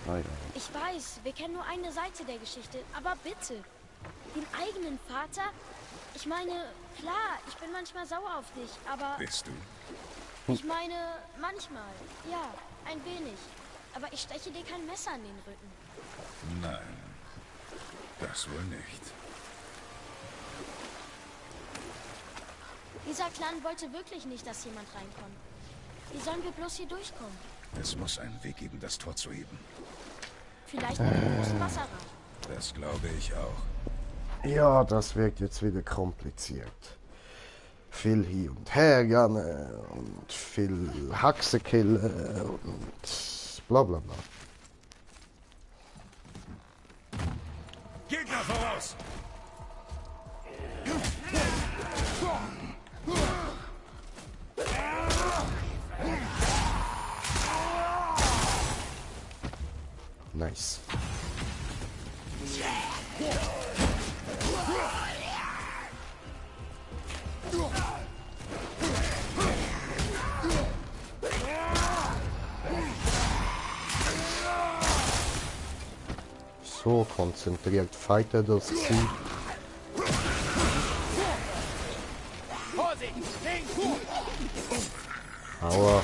S1: Ah ja.
S4: Ich weiß, wir kennen nur eine Seite der Geschichte, aber bitte. Den eigenen Vater? Ich meine, klar, ich bin manchmal sauer auf dich, aber...
S5: Bist du?
S4: Ich meine, manchmal. Ja, ein wenig. Aber ich steche dir kein Messer in den Rücken.
S5: Nein, das wohl nicht.
S4: Dieser Clan wollte wirklich nicht, dass jemand reinkommt. Wie sollen wir bloß hier durchkommen?
S5: Es muss einen Weg geben, das Tor zu heben.
S4: Vielleicht mit einem großen Wasserrad.
S5: Das glaube ich auch.
S1: Ja, das wird jetzt wieder kompliziert. Viel hin und her gehen und viel Haxen killen und bla bla bla.
S5: Gegner voraus!
S1: Nice. So konzentriert fighter das Ziel. Aua.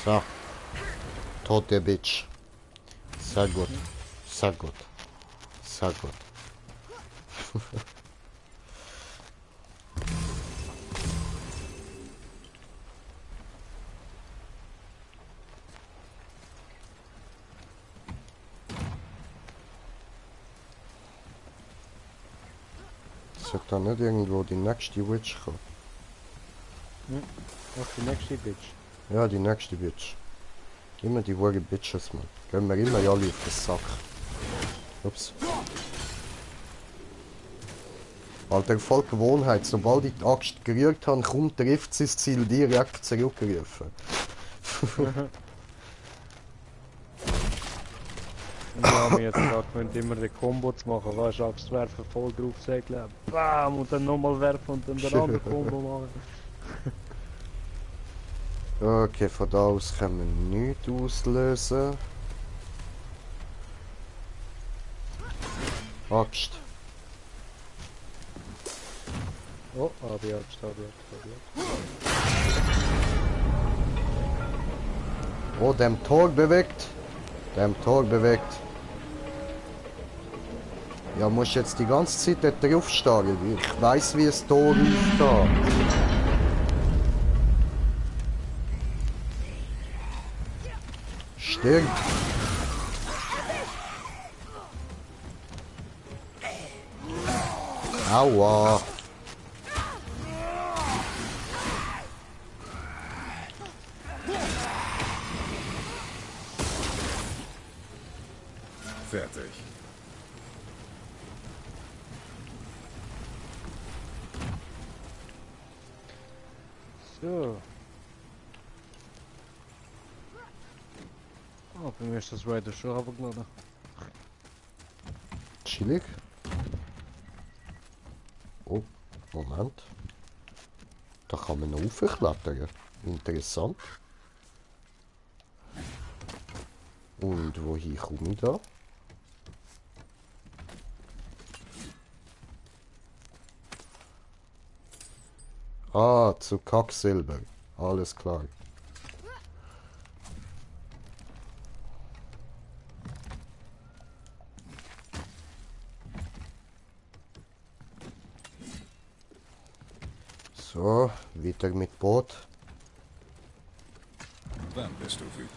S1: So. Tot der Bitch. Sehr gut. Sehr gut. Sehr gut. Sollte da nicht irgendwo die nächste Witch kommen?
S2: Was die nächste Bitch?
S1: Ja, die nächste Bitch. Immer die hohe Bitches, man. Gehen wir immer alle auf den Sack. Ups. Alter, voll Gewohnheit. Sobald ich die Axt gerührt habe, kommt trifft sie das Ziel direkt zurückgerufen.
S2: Und wir haben jetzt gerade gewöhnt, immer den Combo zu machen. Weißt du, Axt werfen, voll draufsegeln, bam, und dann nochmal werfen und dann den anderen Combo machen.
S1: Okay, von da aus können wir nichts auslösen. Axt.
S2: Oh, habe ich Axt.
S1: Oh, dem Tor bewegt. Dem Tor bewegt. Ja, muss jetzt die ganze Zeit dort drauf stehen. Ich weiß, wie es Tor aufgeht. Stirb. Aua.
S5: Fertig.
S2: So. Oh, bei mir ist das Raider schon runtergeladen.
S1: Chillig. Oh, Moment. Da kann man noch raufklettern. Interessant. Und wohin komme ich da? Ah, zu Quacksilber. Alles klar. So, weiter mit Boot.
S5: Wann bist du wütend?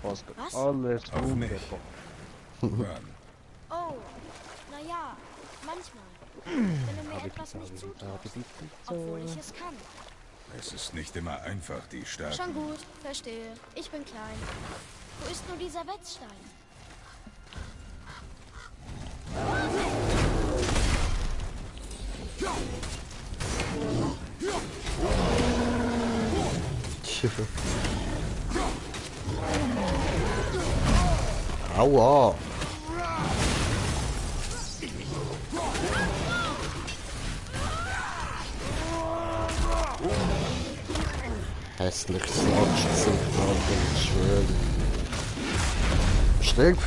S2: Was?
S4: Was?
S2: Alles
S5: Auf mich.
S2: wunderbar.
S5: Wann?
S4: Oh, naja, manchmal. Wenn du mir etwas nicht zutraust, obwohl ich es kann.
S5: Es ist nicht immer einfach, die Starken.
S4: Schon gut, verstehe. Ich bin klein. Wo ist nur dieser Wetzstein?
S1: Aua! Hässliches Arschgesicht, Alter, ich schwöre. Stirb!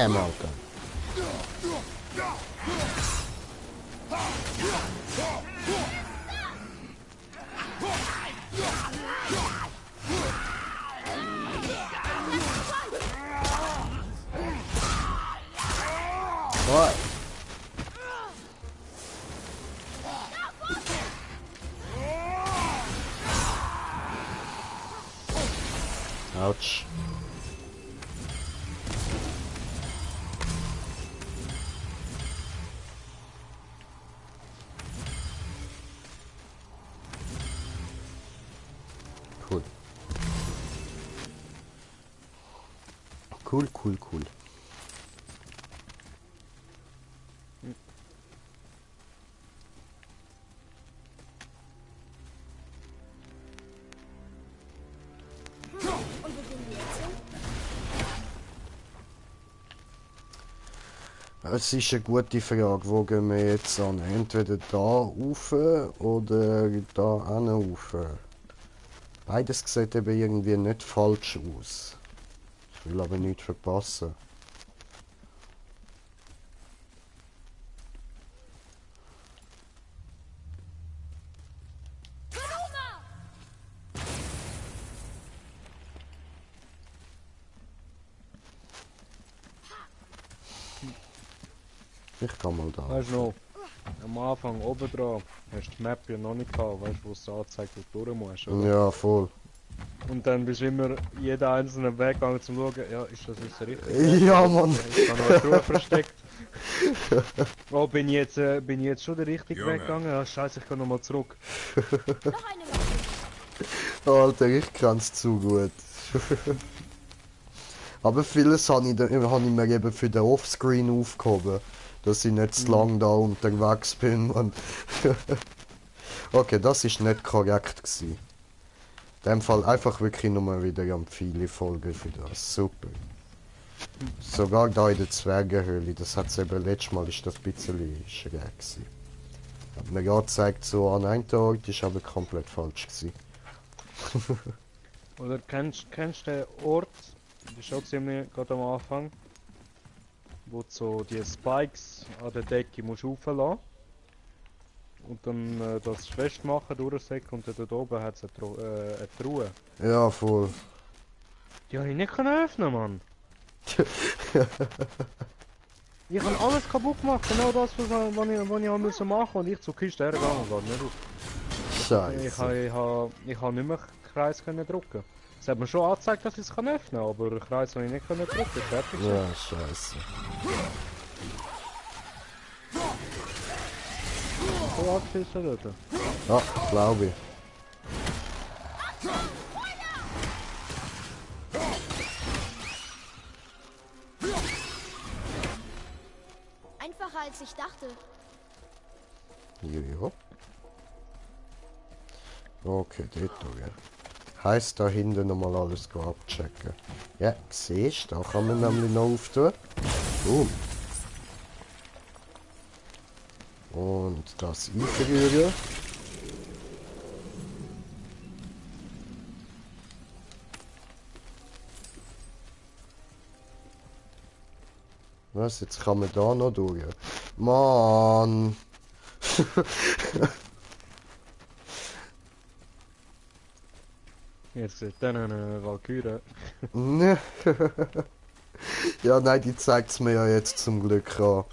S1: Malcolm. What? Ouch. Cool. Cool.
S4: Und wo gehen wir jetzt hin?
S1: Es ist eine gute Frage, wo gehen wir jetzt an? Entweder da rauf oder da hin rauf. Beides sieht eben irgendwie nicht falsch aus. Ich will aber nichts verpassen. Ich kann mal da.
S2: Weißt du noch, am Anfang oben dran hast du die Map ja noch nicht gehabt, weißt du, wo es anzeigt, wo du durch musst, oder?
S1: Ja, voll.
S2: Und dann bist du immer jeden einzelnen Weg gegangen, um zu schauen, ja, ist das jetzt der richtige?
S1: Ja, Mann.
S2: Ich habe noch eine Truhe versteckt. Oh, bin ich jetzt schon den richtigen
S5: Junge.
S2: Weg gegangen? Ja, scheiße, ich kann nochmal zurück.
S4: Noch eine Maske.
S1: Alter, ich kann's zu gut. Aber vieles habe ich mir eben für den Offscreen aufgehoben, dass ich nicht zu lang da unterwegs bin. Und okay, das ist nicht korrekt gewesen. In dem Fall einfach wirklich nur wieder am viele Folgen für das. Super. Sogar da in der Zwergenhöhle, das hat eben letztes Mal ist das ein bisschen schräg gewesen. Hat mir gerade gezeigt, so an einem Tag, ist aber komplett falsch gewesen.
S2: Oder kennst du den Ort, das ist auch ziemlich gerade am Anfang, wo du so die Spikes an der Decke musst rauflassen und dann das festmachen, durchsäcken und dann dort oben hat es eine Truhe.
S1: Ja, voll.
S2: Die habe ich nicht öffnen, Mann. Ich habe alles kaputt gemacht, genau das, was ich machen musste und ich zur Kiste hergegangen und nicht auf.
S1: Scheiße.
S2: Ich habe nicht mehr Kreis können drücken. Es hat mir schon angezeigt, dass ich es öffnen kann, aber Kreis habe ich nicht können drücken. Fertig.
S1: Ja, scheiße.
S2: So angeschissen dort.
S1: Ja, glaube ich.
S4: Einfacher als ich dachte.
S1: Ja. Okay, dort ja. Heißt da hinten nochmal alles abchecken. Ja, siehst du, da kann man nämlich noch auftun. Boom. Und das einrühren. Was? Jetzt kann man da noch durch. Mann!
S2: Jetzt ist dann eine Valkyrie.
S1: Ja, nein, die zeigt es mir ja jetzt zum Glück an.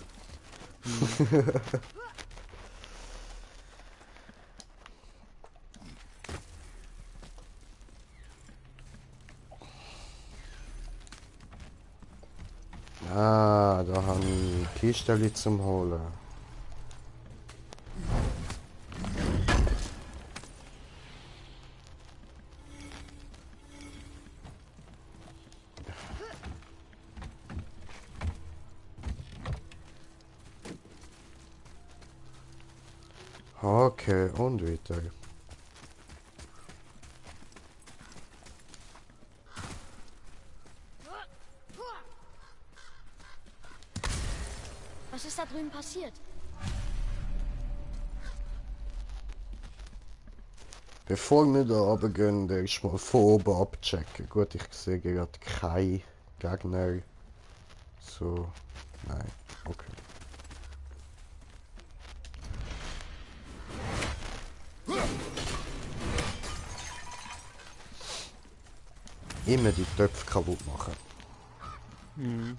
S1: Ah, da haben wir Kisteli zum Holen. Okay, und weiter.
S4: Was ist da drüben passiert?
S1: Bevor wir da runtergehen, werde ich mal von oben abchecken. Gut, ich sehe gerade keine Gegner. So, nein, okay. Immer die Töpfe kaputt machen.
S2: Mhm.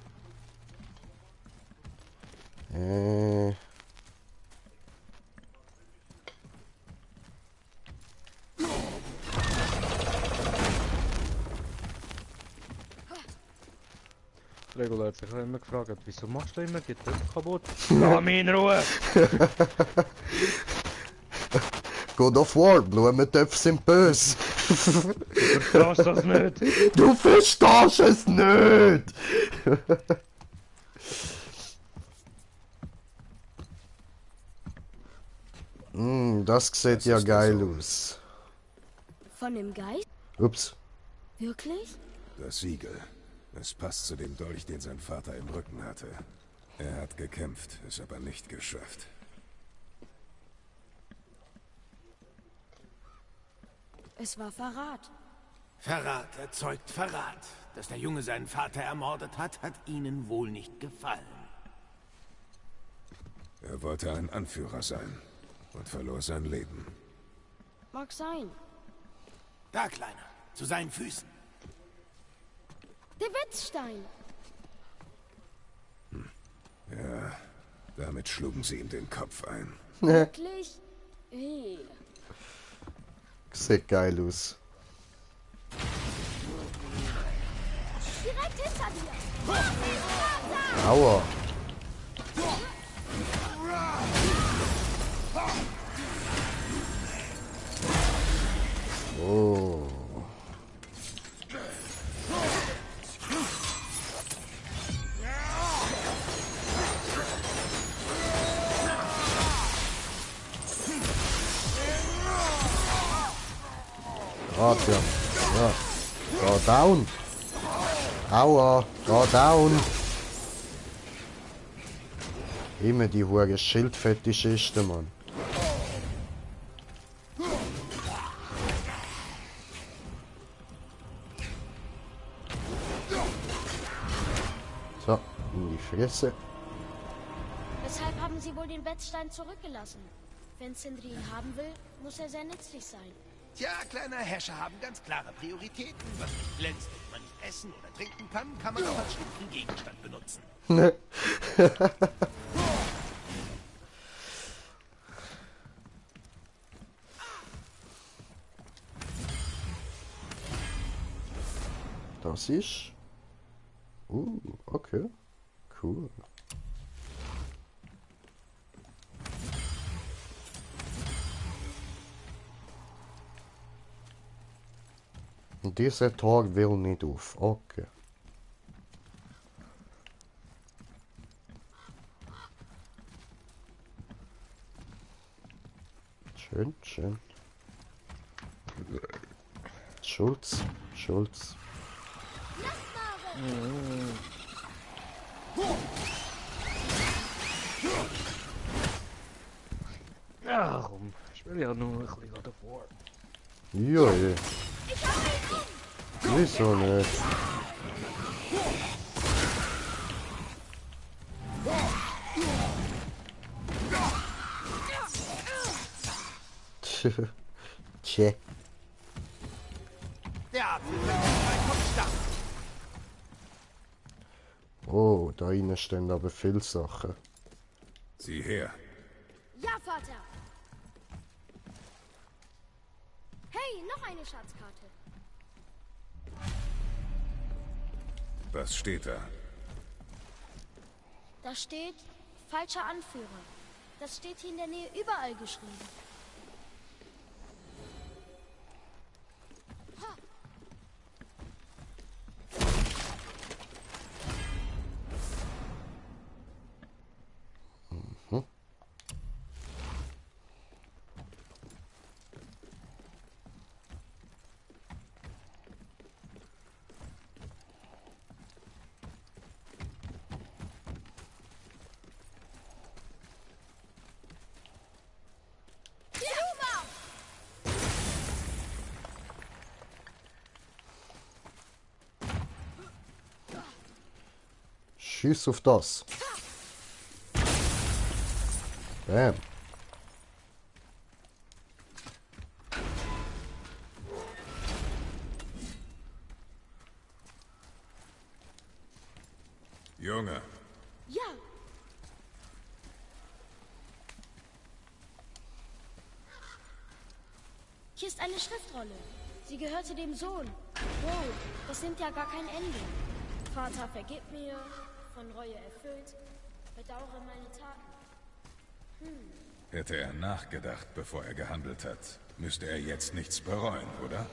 S2: Regula hat sich auch immer gefragt, wieso machst du immer die Töpfe kaputt? Lass mich in Ruhe!
S1: God of War, Blumentöpfe sind böse.
S2: Du verstehst das nicht!
S1: Du verstehst es nicht! Das sieht ja geil aus.
S4: Von dem Geist?
S1: Ups.
S4: Wirklich?
S5: Das Siegel. Es passt zu dem Dolch, den sein Vater im Rücken hatte. Er hat gekämpft, es aber nicht geschafft.
S4: Es war Verrat.
S3: Verrat erzeugt Verrat. Dass der Junge seinen Vater ermordet hat, hat ihnen wohl nicht gefallen.
S5: Er wollte ein Anführer sein und verlor sein Leben.
S4: Mag sein.
S3: Da, Kleiner, zu seinen Füßen.
S4: Der Wetzstein.
S5: Ja, damit schlugen sie ihm den Kopf ein.
S4: Wirklich? Hey.
S1: Sieht geil aus.
S4: Direkt hinter dir.
S1: Aua. Oh. Warte, ja. Go down. Aua, go down. Immer die hure Schildfetischisten, Mann. So, in die Fresse.
S4: Weshalb haben sie wohl den Wetzstein zurückgelassen? Wenn Sindri ihn haben will, muss er sehr nützlich sein.
S3: Tja, kleiner Herrscher haben ganz klare Prioritäten. Was nicht glänzt und man nicht essen oder trinken kann man auch als schlichten Gegenstand benutzen.
S1: Das ist... okay. Cool. Und dieser Tag will nicht auf. Okay. Schön, schön. Schulz, Schulz.
S2: Ja, komm. Ich will ja nur ein bisschen davor.
S1: Ja, ja. Wieso nicht? Tje.
S3: Der Apfel könnte mein Kopf starten.
S1: Oh, da innen stehen aber viele Sachen.
S5: Sieh her.
S4: Ja, Vater. Hey, noch eine Schatzkarte.
S5: Was steht da?
S4: Da steht falscher Anführer. Das steht hier in der Nähe überall geschrieben.
S1: Schieß auf das. Bam.
S5: Junge,
S4: Ja, hier ist eine Schriftrolle. Sie gehörte dem Sohn. Wow, das nimmt ja gar kein Ende. Vater, vergib mir, von Reue erfüllt, bedauere meine Taten.
S5: hätte er nachgedacht, bevor er gehandelt hat, müsste er jetzt nichts bereuen, oder?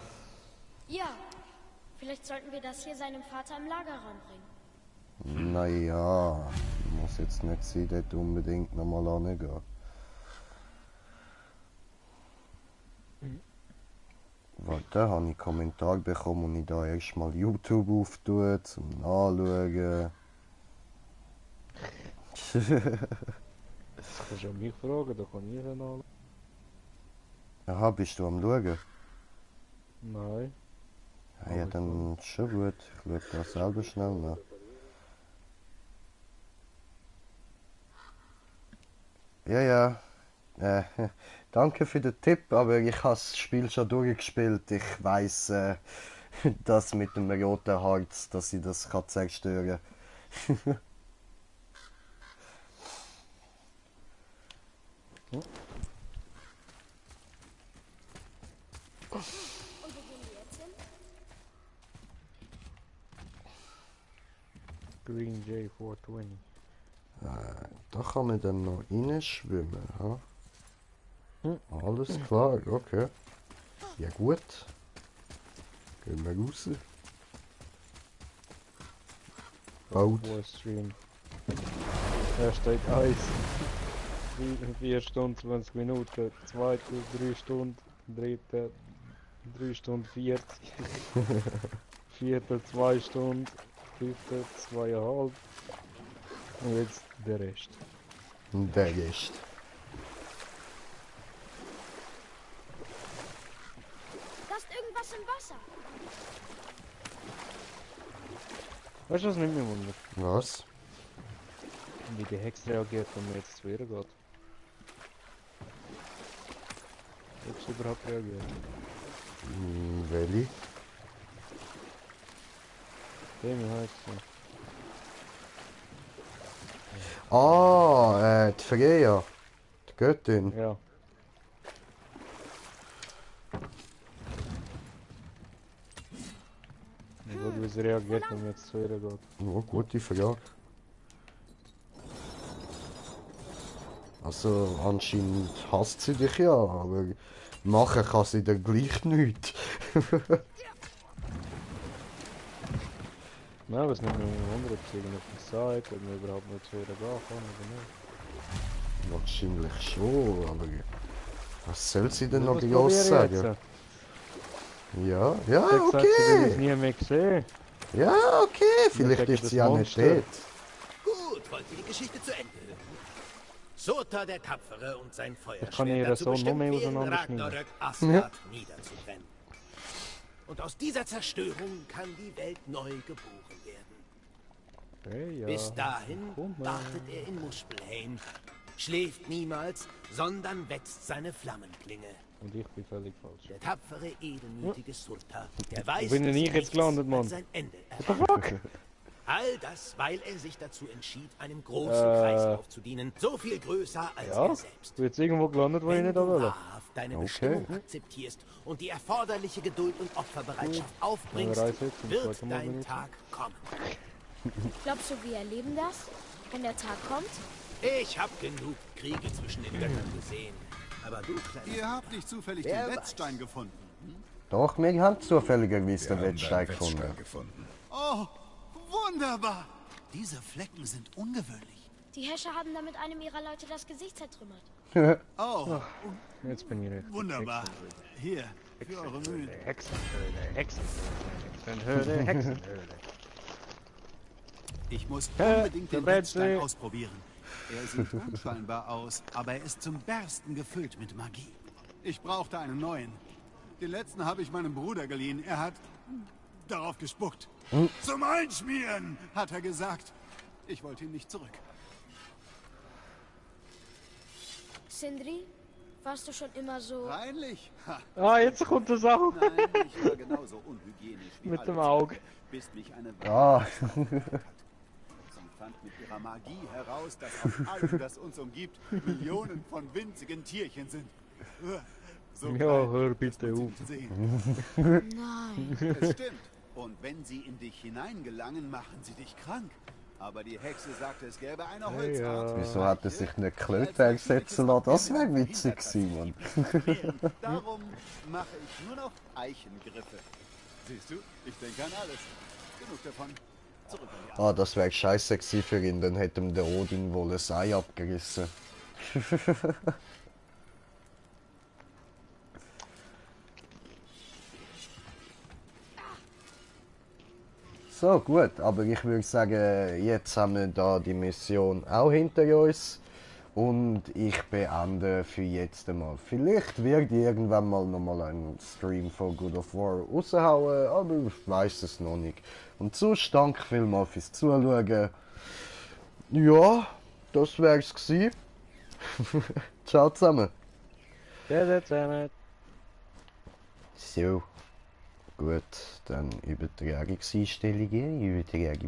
S4: Ja, vielleicht sollten wir das hier seinem Vater im Lagerraum bringen.
S1: Naja, muss jetzt nicht sein, dort unbedingt nochmal angehen. Warte, habe ich einen Kommentar bekommen und ich da erstmal YouTube auftue, zum Nachschauen.
S2: Das kannst du mich fragen, da kann ich ja noch.
S1: Aha, bist du am Schauen?
S2: Nein.
S1: Ja, dann ist schon gut. Ich schaue das selber schnell nach. Ja, ja. Danke für den Tipp, aber ich habe das Spiel schon durchgespielt. Ich weiss, dass mit dem roten Harz, dass ich das kann zerstören kann.
S4: Und wo gehen wir jetzt hin?
S2: Green J420.
S1: Da kann man dann noch reinschwimmen. Ha? Alles klar, okay. Ja gut. Gehen wir raus. Baut.
S2: Stream. Da steht Eis. 4 Stunden 20 Minuten. Zweite 3 Stunden. Dritte 3 Stunden 40. Vierte 2 Stunden. Fünfte 2,5. Und jetzt der Rest.
S1: Der Rest.
S4: Da ist irgendwas im Wasser.
S2: Weißt du, was nicht mehr wundert?
S1: Was?
S2: Wie die Hex reagiert, wenn man jetzt zu ihr geht. Ob sie überhaupt reagiert.
S1: Welche?
S2: Dem heißt sie.
S1: Ah, die Freya. Die Göttin.
S2: Ja. Wie sie reagiert, wenn man jetzt zu ihr geht.
S1: Oh, gute Frage. Also anscheinend hasst sie dich ja, aber machen kann sie dann gleich nichts.
S2: Nein, was nicht mehr wundert, ob sie irgendetwas sagt, ob man überhaupt nicht zu ihr gehen kann oder nicht.
S1: Wahrscheinlich schon, aber was soll sie denn noch
S2: Was
S1: groß
S2: probiere ich
S1: sagen?
S2: jetzt?
S1: Ja,
S2: Sie hat gesagt, sie will uns
S1: okay.
S2: nie mehr sehen.
S1: Ja, okay, vielleicht
S2: gegen
S1: ist
S2: das
S1: sie ja nicht
S2: Monster.
S1: dort.
S3: Gut, wollt ihr die Geschichte zu Ende hören? Surta der Tapfere und sein
S2: kann
S3: Feuerschwert
S2: ihr
S3: dazu
S2: so noch mehr
S3: bestimmt wären,
S2: auseinanderschneiden.
S3: Ragnarök Asgard niederzubrennen. Und aus dieser Zerstörung kann die Welt neu geboren werden.
S2: Hey, ja.
S3: Bis dahin
S2: Guck mal.
S3: wartet er in Muspelheim, schläft niemals, sondern wetzt seine Flammenklinge.
S2: Und ich bin völlig falsch.
S3: Der tapfere, edelmütige Surta, der weiß,
S2: bin denn
S3: dass
S2: ich jetzt
S3: nichts
S2: gelandet, Mann?
S3: an sein Ende erwartet. All das, weil er sich dazu entschied, einem großen Kreislauf zu dienen, so viel größer als
S2: Ja,
S3: er selbst.
S2: ich bin jetzt irgendwo gelandet, wo ich
S3: Wenn
S2: nicht
S3: du
S2: will.
S3: wahrhaft deine Bestimmung akzeptierst und die erforderliche Geduld und Opferbereitschaft aufbringst,
S2: Reise jetzt zum
S3: wird
S2: zweiten Mal
S3: dein
S2: benutzen.
S3: Tag kommen.
S4: Glaubst du, wir erleben das, wenn der Tag kommt?
S3: Ich hab genug Kriege zwischen den Göttern gesehen. Aber du, kleiner
S8: Ihr habt nicht zufällig
S3: Wer
S8: den
S3: weiß.
S8: Wetzstein gefunden.
S1: Doch, wir haben zufälligerweise
S5: Wir
S1: den
S5: haben
S1: Wettstein
S5: deinen
S1: gefunden.
S5: Wetzstein gefunden.
S8: Oh, wunderbar. Diese Flecken sind ungewöhnlich.
S4: Die Häscher haben damit einem ihrer Leute das Gesicht zertrümmert.
S8: Oh,
S2: Jetzt bin ich recht.
S8: wunderbar. Hier, für eure Mühen.
S2: Hexenhöhle. Hexenhöhle.
S8: Ich muss
S2: Hä?
S8: unbedingt den
S2: Der
S8: Wetzstein
S2: Rätsel.
S8: ausprobieren. Er sieht unscheinbar aus, aber er ist zum Bersten gefüllt mit Magie. Ich brauchte einen neuen. Den letzten habe ich meinem Bruder geliehen. Er hat darauf gespuckt. Zum Einschmieren, hat er gesagt. Ich wollte ihn nicht zurück.
S4: Sindri, warst du schon immer so...
S8: Reinlich? Ha,
S2: Ah, jetzt kommt das auch.
S8: nein, ich war genauso unhygienisch wie
S2: Mit
S8: alle
S2: dem
S8: Zeit,
S2: Auge.
S8: bis mich eine
S1: Ah,
S8: Sie fand mit ihrer Magie heraus, dass auf allem, das uns umgibt, Millionen von winzigen Tierchen sind. So
S2: Ja,
S8: klein,
S2: hör
S8: dass
S2: bitte
S8: man sie
S2: auf.
S8: nicht sehen.
S4: Nein.
S8: Es stimmt. Und wenn sie in dich hineingelangen, machen sie dich krank. Aber die Hexe sagte, es gäbe eine Holzart.
S1: wieso hat er sich nicht Klötberg setzen lassen? Das wäre witzig gewesen, Mann.
S8: Darum mache ich nur noch Eichengriffe. Siehst du, ich denke an alles. Genug davon. Zurück an die Arbeit.
S1: Ah, das wäre scheiße gewesen für ihn, dann hätte ihm der Odin wohl ein Ei abgerissen. So, gut, aber ich würde sagen, jetzt haben wir da die Mission auch hinter uns. Und ich beende für jetzt einmal. Vielleicht werde ich irgendwann mal nochmal einen Stream von God of War raushauen, aber ich weiß es noch nicht. Und sonst danke vielmals fürs Zuschauen. Ja, das wär's gewesen. Ciao zusammen.
S2: Der zusammen.
S1: So, gut, dann Übertragungseinstellungen, Übertragung.